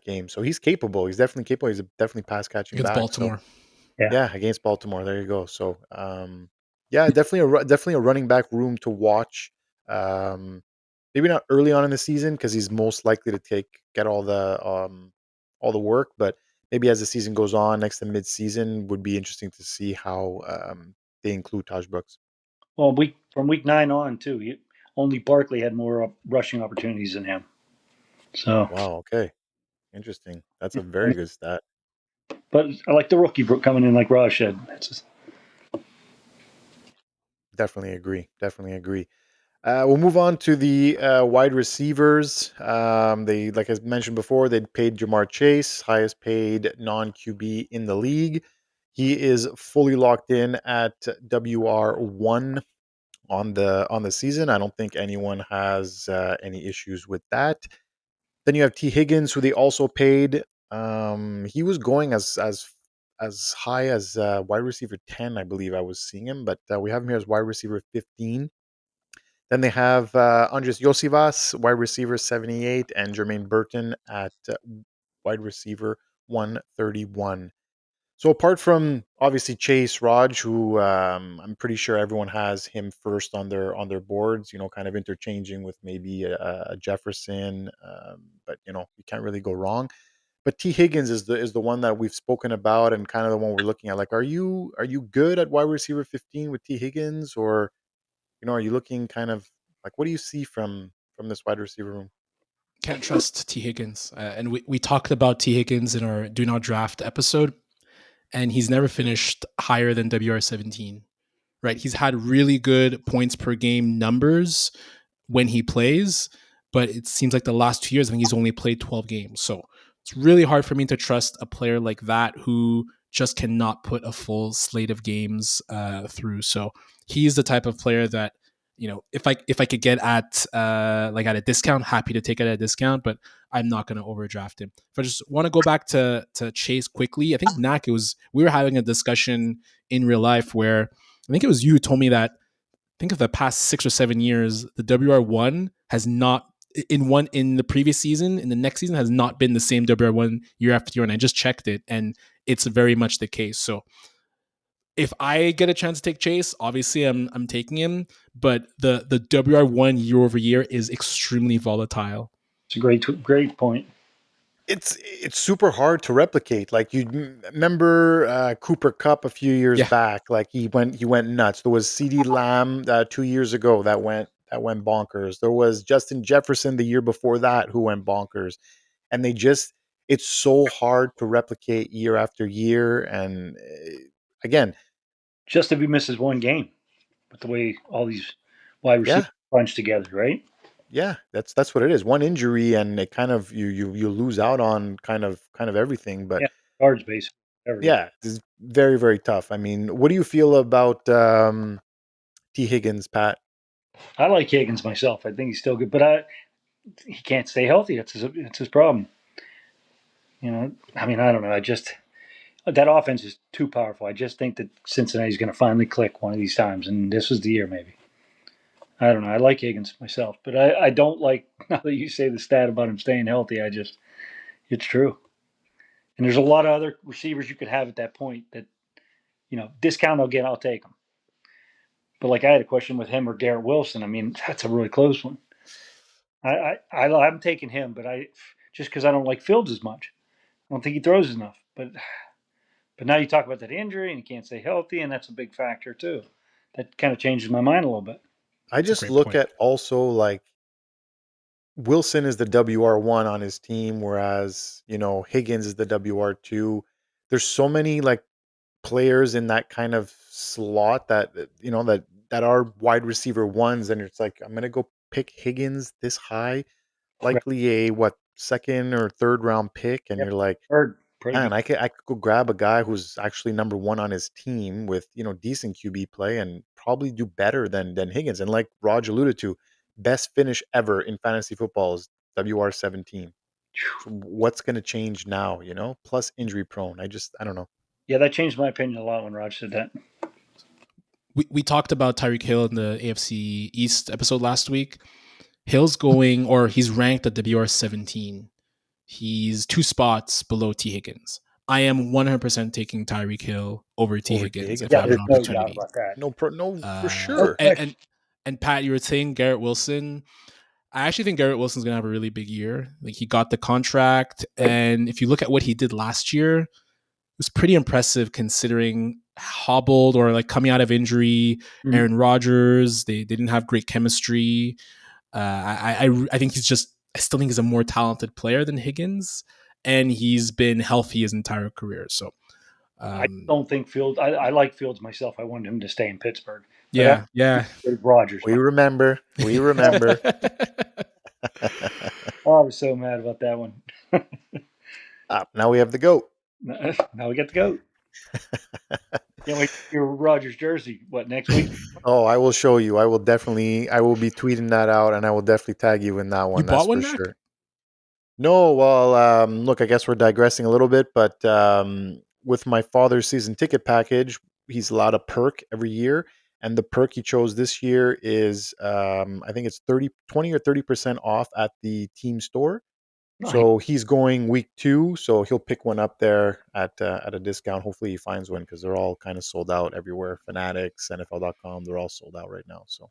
game. So he's capable. He's definitely capable. He's a definitely pass catching Against back. So Baltimore. Yeah. yeah, against Baltimore. There you go. So yeah, definitely a running back room to watch. Um, maybe not early on in the season because he's most likely to get all the work, but maybe as the season goes on, next to mid season, would be interesting to see how they include Taj Brooks. Well, from week 9 on, too, only Barkley had more rushing opportunities than him. So, Wow. Okay. Interesting. That's a very good stat. but I like the rookie coming in, like Raj said. Definitely agree. Definitely agree. We'll move on to the wide receivers. They, like I mentioned before, they paid Jamar Chase, highest paid non QB in the league. He is fully locked in at WR1 on the season. I don't think anyone has any issues with that. Then you have T Higgins, who they also paid. He was going as high as wide receiver 10, I believe I was seeing him, but we have him here as wide receiver 15. Then they have Andres Yosivas, wide receiver 78, and Jermaine Burton at wide receiver 131. So apart from obviously Chase Raj, who I'm pretty sure everyone has him first on their boards, kind of interchanging with maybe a Jefferson, but you can't really go wrong. But T Higgins is the one that we've spoken about and kind of the one we're looking at. Like, are you good at wide receiver 15 with T Higgins, or are you looking kind of like what do you see from this wide receiver room? Can't trust T. Higgins. And we talked about T. Higgins in our Do Not Draft episode, and he's never finished higher than WR17. Right? He's had really good points per game numbers when he plays, but it seems like the last 2 years, I think he's only played 12 games. So it's really hard for me to trust a player like that who just cannot put a full slate of games through. So he's the type of player that, if I could get at like at a discount, happy to take it at a discount, but I'm not going to overdraft him. If I just want to go back to Chase quickly, I think we were having a discussion in real life where I think it was you who told me that think of the past 6 or 7 years, the WR1 has not in the previous season, in the next season has not been the same WR1 year after year. And I just checked it, and it's very much the case. So if I get a chance to take Chase, obviously I'm taking him, but the WR1 year over year is extremely volatile. It's a great point. It's super hard to replicate. Like you remember Cooper Cup a few years Yeah. back. Like he went nuts. There was CD Lamb 2 years ago that went bonkers. There was Justin Jefferson the year before that who went bonkers. And it's so hard to replicate year after year. And again, Just if he misses one game, with the way all these wide yeah, receivers bunch together, right? yeah, that's what it is. One injury and it kind of you lose out on kind of everything. But Yeah, cards basically. Whatever. Yeah. yeah, it's very, very tough. I mean, what do you feel about T. Higgins, Pat? I like Higgins myself. I think he's still good, but he can't stay healthy. That's his problem. I mean, I don't know. That offense is too powerful. I just think that Cincinnati's going to finally click one of these times, and this was the year maybe. I don't know. I like Higgins myself, but I don't like now that you say the stat about him staying healthy. It's true. And there's a lot of other receivers you could have at that point that discount again. I'll take them. But like I had a question with him or Garrett Wilson. I mean, that's a really close one. I'm taking him, but just because I don't like Fields as much. I don't think he throws enough. But now you talk about that injury and he can't stay healthy, and that's a big factor too. That kind of changes my mind a little bit. I That's a just great look point. at also like Wilson is the WR1 on his team, whereas Higgins is the WR2. There's so many like players in that kind of slot that are wide receiver ones, and it's like I'm gonna go pick Higgins this high, Right. likely a second or third round pick, and Yep. you're like, Third, probably. man, I could go grab a guy who's actually number one on his team with decent QB play and probably do better than Higgins. And like Raj alluded to, best finish ever in fantasy football is WR17. So what's going to change now? Plus injury prone. I don't know. Yeah, that changed my opinion a lot when Raj said that. We talked about Tyreek Hill in the AFC East episode last week. Hill's going, or he's ranked at WR17. He's 2 spots below T. Higgins. I am 100% taking Tyreek Hill over T. Over T Higgins if Higgins. I Yeah, have an there's no doubt opportunity. about that. No, for No sure. question. And Pat, you were saying Garrett Wilson. I actually think Garrett Wilson's gonna have a really big year. Like he got the contract, and if you look at what he did last year, it was pretty impressive considering hobbled or like coming out of injury. Mhm. Aaron Rodgers, they didn't have great chemistry. I think I still think he's a more talented player than Higgins, and he's been healthy his entire career. So I um, don't think Fields. I like Fields myself. I wanted him to stay in Pittsburgh, but I yeah, yeah. with Rogers. We remember. We remember. Oh, I was so mad about that one. Now we have the GOAT. Now we get the goat. Can't wait to hear Rogers jersey. What next week? Oh, I will show you. I will be tweeting that out and I will definitely tag you in that You one. That's bought one, for Mac? sure. No, well, look, I guess we're digressing a little bit, but with my father's season ticket package, he's allowed a perk every year. And the perk he chose this year is, I think it's 20 or 30% off at the team store. Nice. So he's going week 2, so he'll pick one up there at a discount. Hopefully he finds one because they're all kind of sold out everywhere. Fanatics, NFL.com, they're all sold out right now. So,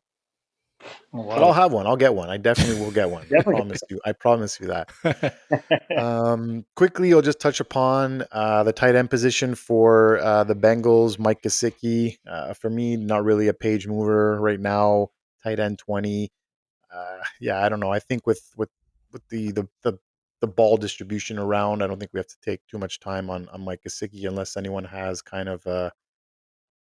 Oh, but I'll wow. have one. I'll get one. I definitely will get one. I Definitely. promise you. I promise you that. Get Quickly, I'll just touch upon the tight end position for the Bengals. Mike Gesicki, for me, not really a page mover right now. Tight end 20. Yeah, I don't know. I think with the ball distribution around, I don't think we have to take too much time on Mike Gesicki unless anyone has kind of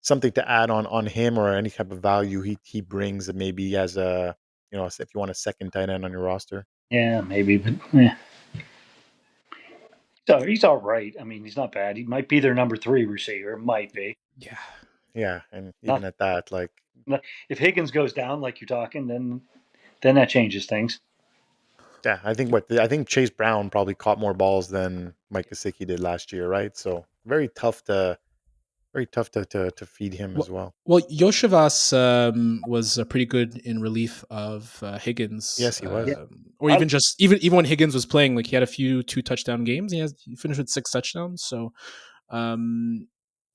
something to add on him or any type of value he brings, that maybe as a if you want a second tight end on your roster. Yeah, maybe, but yeah. So he's all right. I mean, he's not bad. He might be their number 3 receiver. Might be. Yeah. Yeah, and even Not, at that, like, not if Higgins goes down, like you're talking, then that changes things. yeah, I think Chase Brown probably caught more balls than Mike Gesicki did last year, right? So very tough to feed him as Well, well. well, Yoshivas was pretty good in relief of Higgins, Yes, he was. or I, even when Higgins was playing, like he had a few 2 touchdown games. He finished with 6 touchdowns. So, um,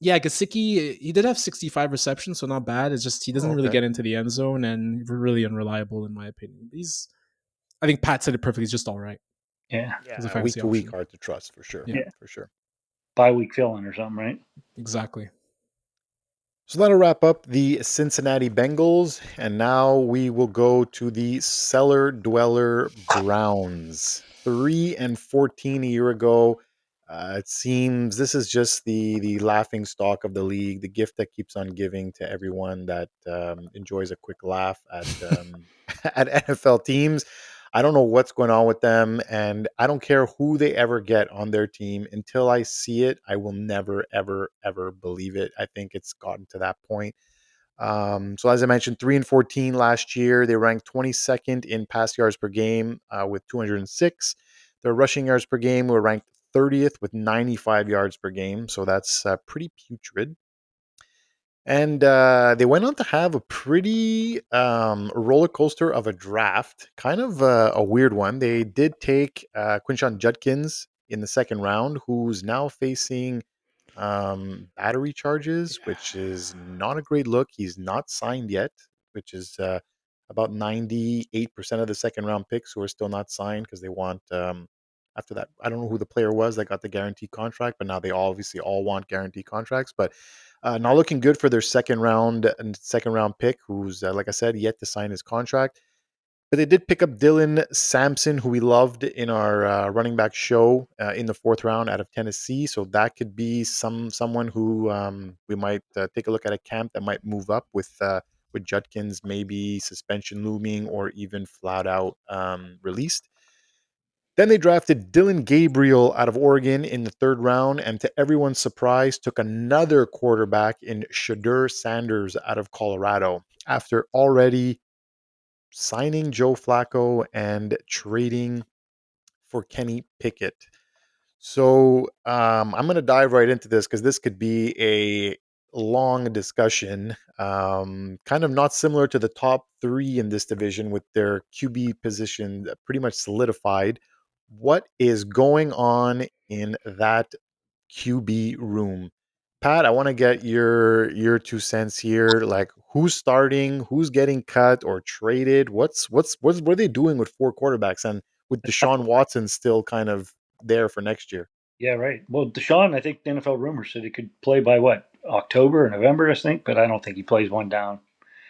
yeah, Gasicki he did have 65 receptions, so not bad. It's just he Oh, doesn't really okay. get into the end zone and really unreliable in my opinion. I think Pat said it perfectly. He's just all right yeah, as a Yeah, week fantasy to week, option. hard to trust for sure. Yeah, yeah, For sure. bye-week fill-in or something, right? exactly. So that'll wrap up the Cincinnati Bengals, and now we will go to the cellar dweller Browns. 3-14 a year ago. It seems this is just the laughing stock of the league, the gift that keeps on giving to everyone that enjoys a quick laugh at at NFL teams. I don't know what's going on with them, and I don't care who they ever get on their team. Until I see it, I will never, ever, ever believe it. I think it's gotten to that point. So as I mentioned, 3-14 last year. They ranked 22nd in pass yards per game with 206. Their rushing yards per game were ranked 30th with 95 yards per game. So that's pretty putrid. And they went on to have a pretty roller coaster of a draft, kind of a weird one. They did take Quinshon Judkins in the second round, who's now facing battery charges, which is not a great look. He's not signed yet, which is about 98% of the second round picks who are still not signed because they want, after that, I don't know who the player was that got the guaranteed contract, but now they obviously all want guaranteed contracts. But not looking good for their second round pick, who's, like I said, yet to sign his contract. But they did pick up Dylan Sampson, who we loved in our running back show in the fourth round out of Tennessee. So that could be someone who we might take a look at a camp that might move up with Judkins, maybe suspension looming or even flat out released. Then they drafted Dylan Gabriel out of Oregon in the third round, and to everyone's surprise, took another quarterback in Shadur Sanders out of Colorado after already signing Joe Flacco and trading for Kenny Pickett. So I'm going to dive right into this because this could be a long discussion. Kind of not similar to the top 3 in this division with their QB position pretty much solidified. What is going on in that QB room? Pat, I want to get your 2 cents here. Like, who's starting, who's getting cut or traded? What are they doing with 4 quarterbacks and with Deshaun Watson still kind of there for next year? Yeah, right. Well, Deshaun, I think the NFL rumors said he could play by what, October or November, I think, but I don't think he plays one down.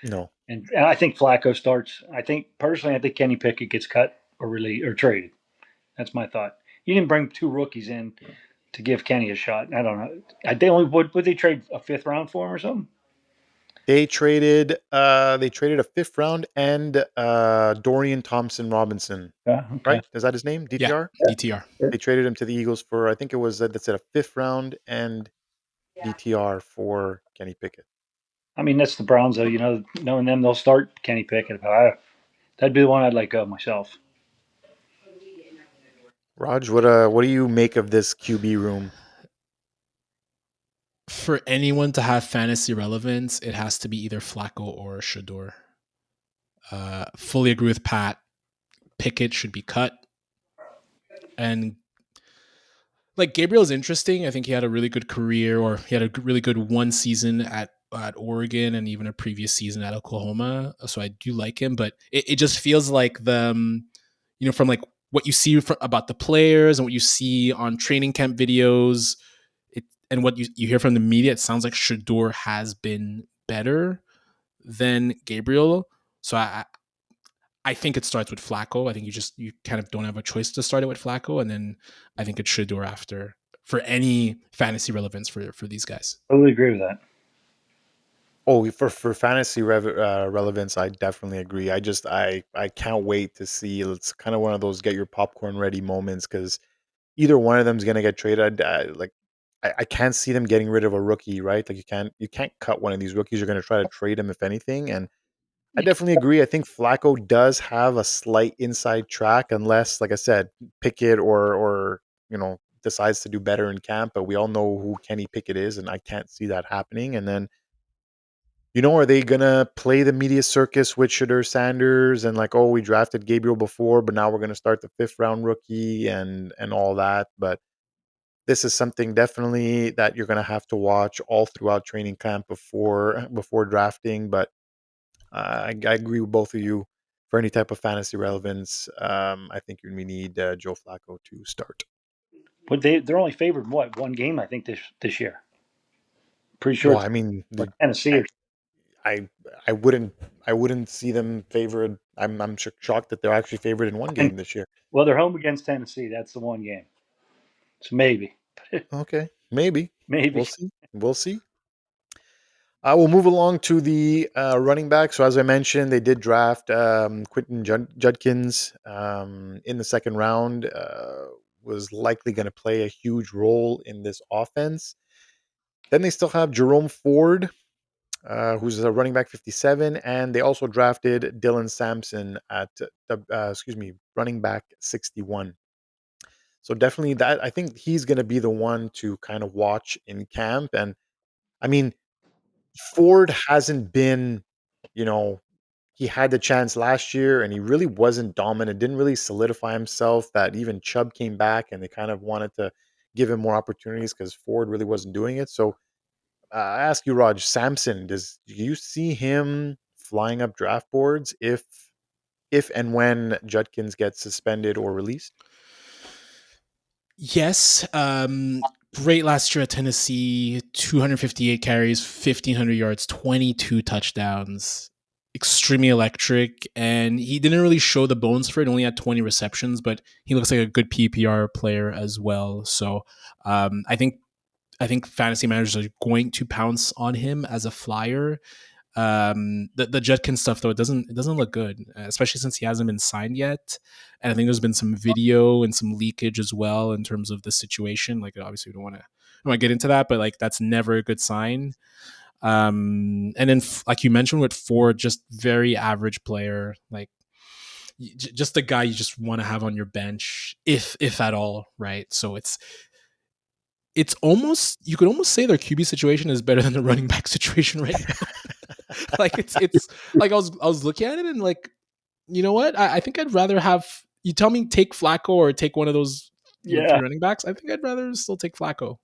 No, And I think Flacco starts. I think personally, I think Kenny Pickett gets cut or released or traded. That's my thought. You didn't bring 2 rookies in to give Kenny a shot. I don't know. They only would they trade a 5th round for him or something? they traded a fifth round and Dorian Thompson Robinson, Yeah. Okay. right? Is that his name? Yeah, DTR. DTR. They traded him to the Eagles for, I think it was that's it, a fifth round and DTR for Kenny Pickett. I mean, that's the Browns, though. Knowing them, they'll start Kenny Pickett. That'd be the one I'd let go myself. Raj, what do you make of this QB room? For anyone to have fantasy relevance, it has to be either Flacco or Shador. Fully agree with Pat. Pickett should be cut. And like Gabriel's interesting. I think he had a really good career, or he had a really good one season at Oregon and even a previous season at Oklahoma. So I do like him, but it just feels like from like what you see about the players and what you see on training camp videos, and what you hear from the media, it sounds like Shador has been better than Gabriel. So I think it starts with Flacco. I think you kind of don't have a choice to start it with Flacco, and then I think it's Shador after for any fantasy relevance for these guys. Totally agree with that. Oh, for fantasy relevance, I definitely agree. I can't wait to see. It's kind of one of those get your popcorn ready moments because either one of them is gonna get traded. I can't see them getting rid of a rookie, right? Like you can't cut one of these rookies. You're gonna try to trade him if anything, and I definitely agree. I think Flacco does have a slight inside track, unless, like I said, Pickett or decides to do better in camp. But we all know who Kenny Pickett is, and I can't see that happening. And then are they gonna play the media circus with Shadur Sanders and like, oh, we drafted Gabriel before, but now we're gonna start the fifth round rookie and all that. But this is something definitely that you're gonna have to watch all throughout training camp before drafting. But I agree with both of you. For any type of fantasy relevance, I think we need Joe Flacco to start. But they're only favored in what, one game, I think, this year. Pretty sure Well, it's I mean, like Tennessee I or I I wouldn't see them favored. I'm shocked that they're actually favored in one something. game this year. Well, they're home against Tennessee. That's the one game. So maybe, Okay, maybe we'll maybe. see. We'll see. I will move along to the running back. So as I mentioned, they did draft Quentin Judkins in the second round. Was likely going to play a huge role in this offense. Then they still have Jerome Ford, who's a running back 57, and they also drafted Dylan Sampson at running back 61. So definitely that I think he's going to be the one to kind of watch in camp. And I mean, Ford hasn't been, you know, he had the chance last year and he really wasn't dominant, didn't really solidify himself. That even Chubb came back and they kind of wanted to give him more opportunities because Ford really wasn't doing it. So I ask you, Raj, Sampson, do you see him flying up draft boards if and when Judkins gets suspended or released? Yes. Great last year at Tennessee, 258 carries, 1,500 yards, 22 touchdowns. Extremely electric. And he didn't really show the bones for it, only had 20 receptions, but he looks like a good PPR player as well. So I think fantasy managers are going to pounce on him as a flyer. The Judkins stuff though, it doesn't look good, especially since he hasn't been signed yet. And I think there's been some video and some leakage as well in terms of the situation. Like obviously we don't want to get into that, but like that's never a good sign. And then like you mentioned with Ford, just very average player, like just a guy you just want to have on your bench if at all, right? So it's almost, you could almost say their QB situation is better than the running back situation right now. Like it's like I was looking at it and like, you know what? I think I'd rather have you tell me take Flacco or take one of those, three Yeah. running backs. I think I'd rather still take Flacco.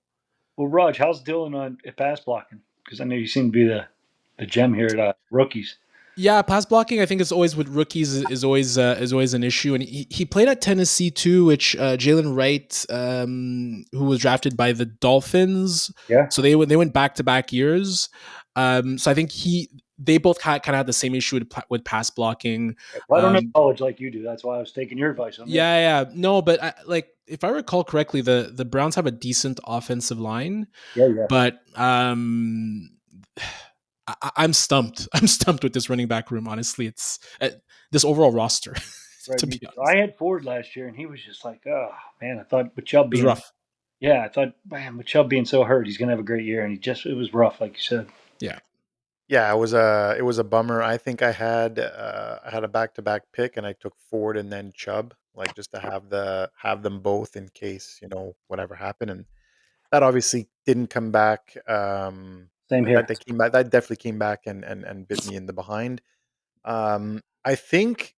Well, Raj, how's Dylan on at pass blocking? Because I know you seem to be the gem here at rookies. Yeah, pass blocking. I think is always with rookies is always an issue, and he played at Tennessee too, which Jalen Wright, who was drafted by the Dolphins, Yeah. so they went back to back years. So I think they both kind of had the same issue with pass blocking. Well, I don't know Um, college like you do. That's why I was taking your advice on this. yeah, yeah, no, but like if I recall correctly, the Browns have a decent offensive line, Yeah, yeah. but I'm stumped. I'm stumped with this running back room. Honestly, it's this overall roster. Right. To Me be too. I honest, had Ford last year, and he was just like, oh man. I thought with Chubb it was being, rough. yeah, I thought, man, with Chubb being so hurt, he's gonna have a great year, and it was rough, like you said. Yeah. Yeah, it was a bummer. I think I had a back to back pick and I took Ford and then Chubb, like just to have them both in case, whatever happened. And that obviously didn't come back. Same That here. they came back that definitely came back and bit me in the behind. I think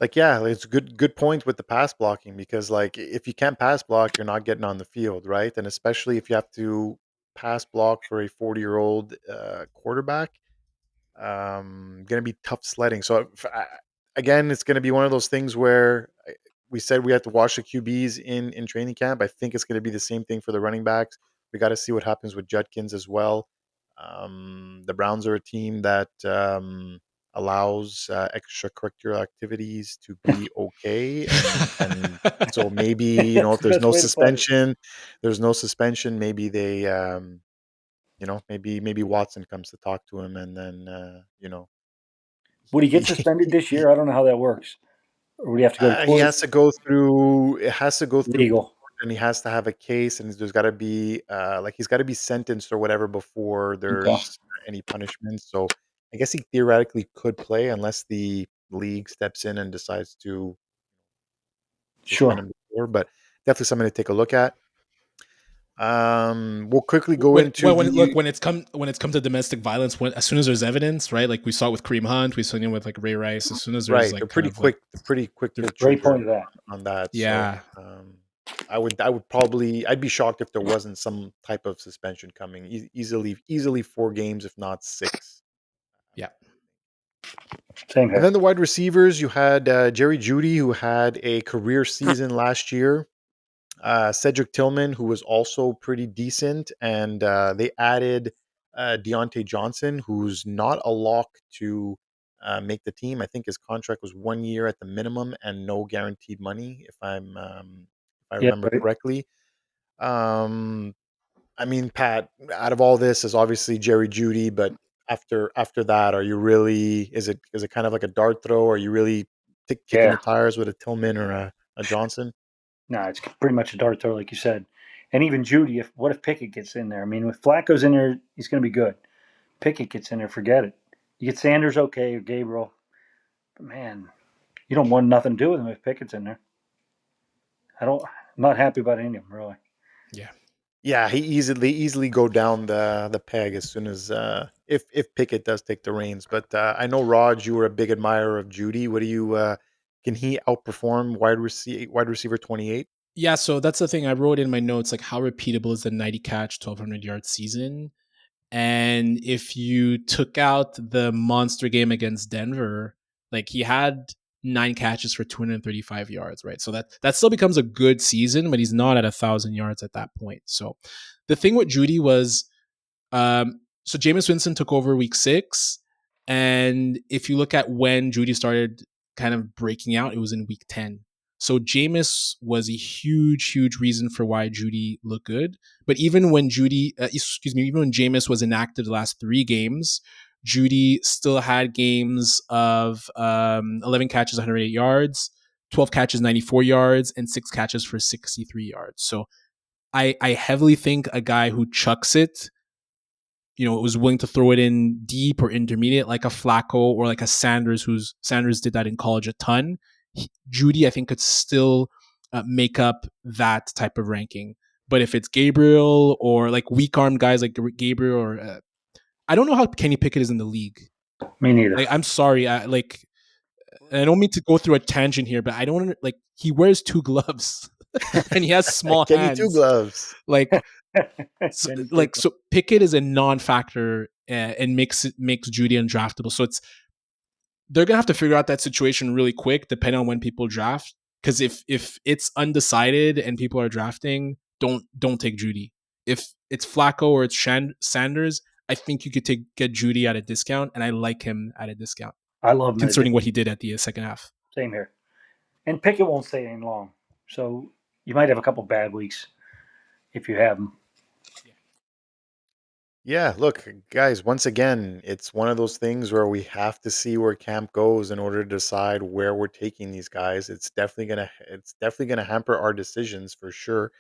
like yeah, it's good point with the pass blocking because like if you can't pass block, you're not getting on the field, right? And especially if you have to pass block for a 40-year-old quarterback, gonna be tough sledding. So again, it's gonna be one of those things where we said we have to watch the QBs in training camp. I think it's gonna be the same thing for the running backs. We got to see what happens with Judkins as well. The Browns are a team that allows extracurricular activities to be okay, and so maybe That's if the best way to put it. there's no suspension. Maybe they maybe Watson comes to talk to him, and then Would he he get suspended this year? I don't know how that works. Or would he have to go to he court? has to go through. It has to go through court, Legal. and he has to have a case, and there's got to be like he's got to be sentenced or whatever before Okay. there's any punishment. So I guess he theoretically could play unless the league steps in and decides to suspend Sure. him before. But definitely something to take a look at. We'll quickly go When, into well, the when it's come to domestic violence, as soon as there's evidence, right? Like we saw it with Kareem Hunt, we saw it with like Ray Rice. As soon as there's right. like They're kind pretty of like, quick. They're pretty quick they're, pull Great trigger point of that. on that. So yeah, I would probably I'd be shocked if there wasn't some type of suspension coming. Easily 4 games, if not 6. yeah. Same And here. then the wide receivers, you had Jerry Jeudy, who had a career season last year. Cedric Tillman, who was also pretty decent, and they added Deontay Johnson, who's not a lock to make the team. I think his contract was 1 year at the minimum and no guaranteed money, if I Yeah, remember right. correctly. Um, I mean, Pat, out of all this is obviously Jerry Jeudy, but after that, are you really? Is it kind of like a dart throw? Are you really kicking Yeah. the tires with a Tillman or a Johnson? No, it's pretty much a dart throw, like you said. And even Judy, what if Pickett gets in there? I mean, with Flacco's in there, he's going to be good. Pickett gets in there, forget it. You get Sanders, okay, or Gabriel. But man, you don't want nothing to do with him if Pickett's in there. I'm not happy about any of them, really. Yeah. Yeah, he easily go down the peg as soon as if Pickett does take the reins. But I know Raj, you were a big admirer of Judy. What do you can he outperform wide receiver 28? Yeah, so that's the thing I wrote in my notes, like how repeatable is the 90 catch, 1,200-yard season? And if you took out the monster game against Denver, like he had 9 catches for 235 yards, right? So that still becomes a good season, but he's not at 1,000 yards at that point. So the thing with Judy was, so Jameis Winston took over week 6, and if you look at when Judy started kind of breaking out, it was in week 10. So Jameis was a huge reason for why Judy looked good. But even when even when Jameis was inactive the last 3 games, Judy still had games of 11 catches, 108 yards, 12 catches, 94 yards, and 6 catches for 63 yards. So I heavily think a guy who chucks it, was willing to throw it in deep or intermediate, like a Flacco or like a Sanders, Sanders did that in college a ton. Judy, I think, could still make up that type of ranking. But if it's Gabriel or like weak arm guys like Gabriel or I don't know how Kenny Pickett is in the league. Me neither. Like, I'm sorry, I don't mean to go through a tangent here, but I don't like he wears 2 gloves and he has small Kenny Two hands. Gloves. Like, Kenny Pickett. so Pickett is a non-factor and makes Judy undraftable. So they're gonna have to figure out that situation really quick, depending on when people draft. Because if it's undecided and people are drafting, don't take Judy. If it's Flacco or it's Sanders, I think you could get Judy at a discount, and I like him at a discount, I love him. concerning what he did at the second half. Same here. And Pickett won't stay in long. So you might have a couple bad weeks if you have him. Yeah, look, guys, once again, it's one of those things where we have to see where camp goes in order to decide where we're taking these guys. It's definitely gonna hamper our decisions for sure.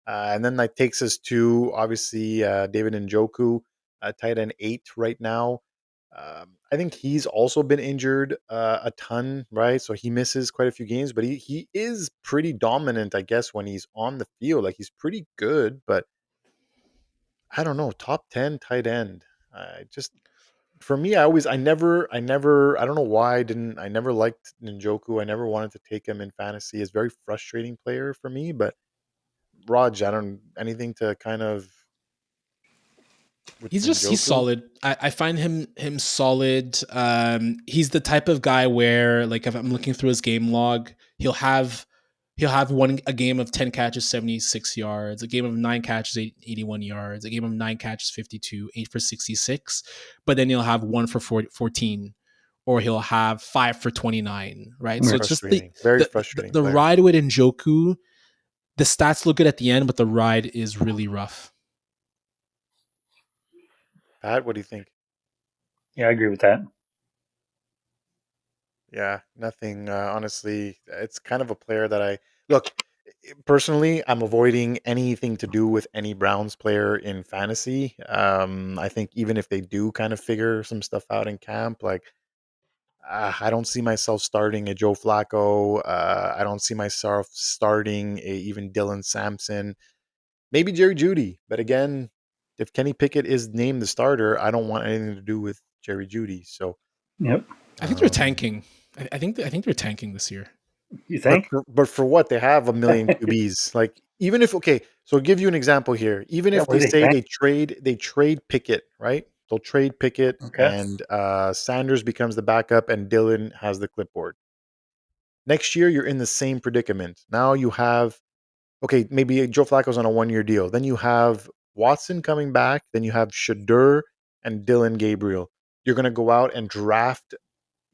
And then that takes us to obviously David Njoku, tight end 8 right now. I think he's also been injured a ton, right? So he misses quite a few games, but he is pretty dominant, I guess, when he's on the field. Like he's pretty good, but I don't know, top 10 tight end. I just for me, I don't know why I never liked Njoku. I never wanted to take him in fantasy. He's a very frustrating player for me, but Raj, I don't anything to kind of with He's Njoku. solid. I find him solid. He's the type of guy where, like, if I'm looking through his game log, he'll have a game of 10 catches, 76 yards, a game of 9 catches, 81 yards, a game of 9 catches, 52, 8 for 66, but then he'll have 1 for 14, or he'll have 5 for 29, right? So Right. it's just Frustrating, very frustrating the player. ride with Njoku. The stats look good at the end, but the ride is really rough. Pat, what do you think? Yeah, I agree with that. Yeah, nothing. Honestly, it's kind of a player that I look personally. I'm avoiding anything to do with any Browns player in fantasy. I think even if they do kind of figure some stuff out in camp, like I don't see myself starting a Joe Flacco. I don't see myself starting a even Dylan Sampson. Maybe Jerry Judy, but again, if Kenny Pickett is named the starter, I don't want anything to do with Jerry Judy. So. Yep. I think they're Um, tanking. I think they're tanking this year. You But think? for what? They have a million QBs. Like even if okay, so I'll give you an example here. Even Yeah, if what they do they say think? they trade Pickett, right? They'll trade Pickett Okay. and Sanders becomes the backup and Dylan has the clipboard. Next year you're in the same predicament. Now you have okay, maybe Joe Flacco's on a 1-year deal. Then you have Watson coming back, then you have Shadur and Dylan Gabriel. You're going to go out and draft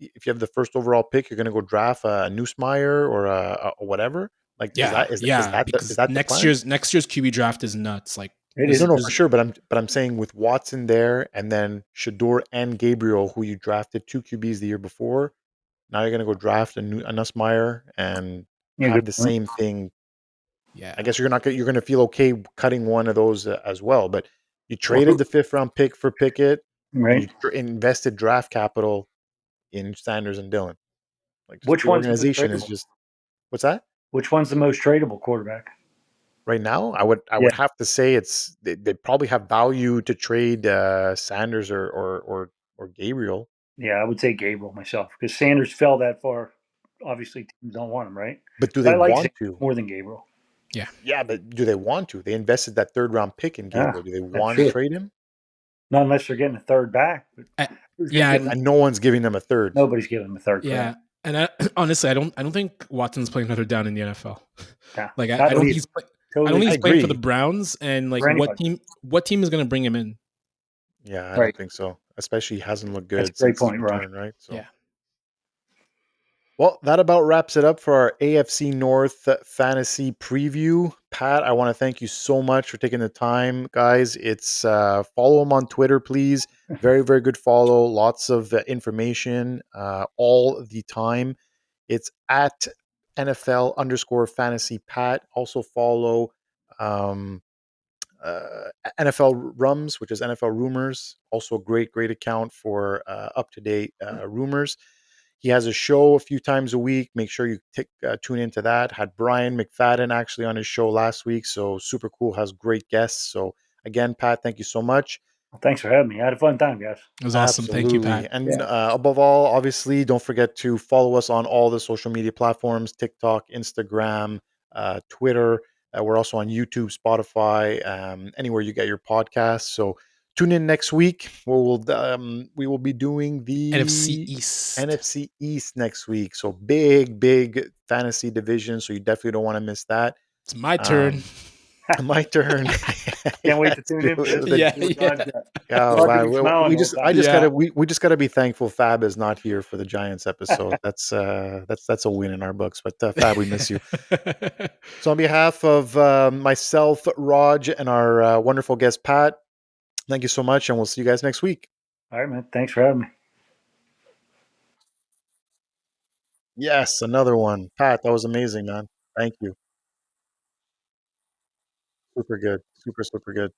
if you have the first overall pick, you're going to go draft a Newsmeyer or a whatever. Like, is Yeah, that is yeah, that the is because that the next plan? year's QB draft is nuts. Like It there's No, is. no, for there's sure. But I'm saying with Watson there, and then Shador and Gabriel, who you drafted two QBs the year before. Now you're going to go draft a Nussmeier and Yeah, have good the point. same thing. I yeah. guess you're going to feel okay cutting one of those as well. But you Well, traded the fifth round pick for Pickett, and you right. invested draft capital in Sanders and Dillon. Like, just Which the one's the most organization is tradable? just what's that? Which one's the most tradable quarterback? Right now, I Yeah. would have to say they probably have value to trade Sanders or Gabriel, Yeah, I would say Gabriel myself because Sanders fell that far. Obviously, teams don't want him, right? but do But they I like Sanders want to? more than Gabriel. Yeah. Yeah, but do they want to? They invested that third round pick in Yeah, Gabriel. Do they that's want to true. trade him? Not unless they're getting a third back. But I, who's going to yeah, give them? and And no one's giving them a third. Nobody's giving them a third for that. yeah, and honestly, I don't think Watson's playing another down in the NFL. Yeah, Like I, not I don't think elite. he's I don't Totally think I he's playing for the agree. Browns. And like for anybody. what team is going to bring him in? Yeah, I Right. don't think so. Especially he hasn't looked That's a good great since his point, Raj. return, right? So Yeah, well, that about wraps it up for our AFC North fantasy preview. Pat, I want to thank you so much for taking the time, guys. It's follow him on Twitter, please. Very, very good follow. Lots of information all the time. It's at NFL underscore fantasy Pat. Also follow um, NFL Rums, which is NFL Rumors. Also a great, great account for up to date rumors. He has a show a few times a week. Make sure you tune into that. Had Brian McFadden actually on his show last week. So super cool. Has great guests. So again, Pat, thank you so much. Well, thanks for having me. I had a fun time, guys. it was awesome. Thank you, Absolutely. Pat. And Yeah. above all, obviously, don't forget to follow us on all the social media platforms TikTok, Instagram, Twitter. We're also on YouTube, Spotify, anywhere you get your podcasts. So tune in next week. We will be doing NFC the East. NFC East next week. So big, big fantasy division. So you definitely don't want to miss that. It's my turn. Um, my turn. Can't wait to Yes, tune in for this one. Yeah, See what yeah, Raj got. oh Raj will man, be smiling we the whole just I time. just gotta yeah. we just gotta be thankful Fab is not here for the Giants episode. That's a win in our books. But Fab, we miss you. So on behalf of myself, Raj, and our wonderful guest Pat, thank you so much, and we'll see you guys next week. All right, man. Thanks for having me. Yes, another one, Pat. That was amazing, man. Thank you. Super good. Super good.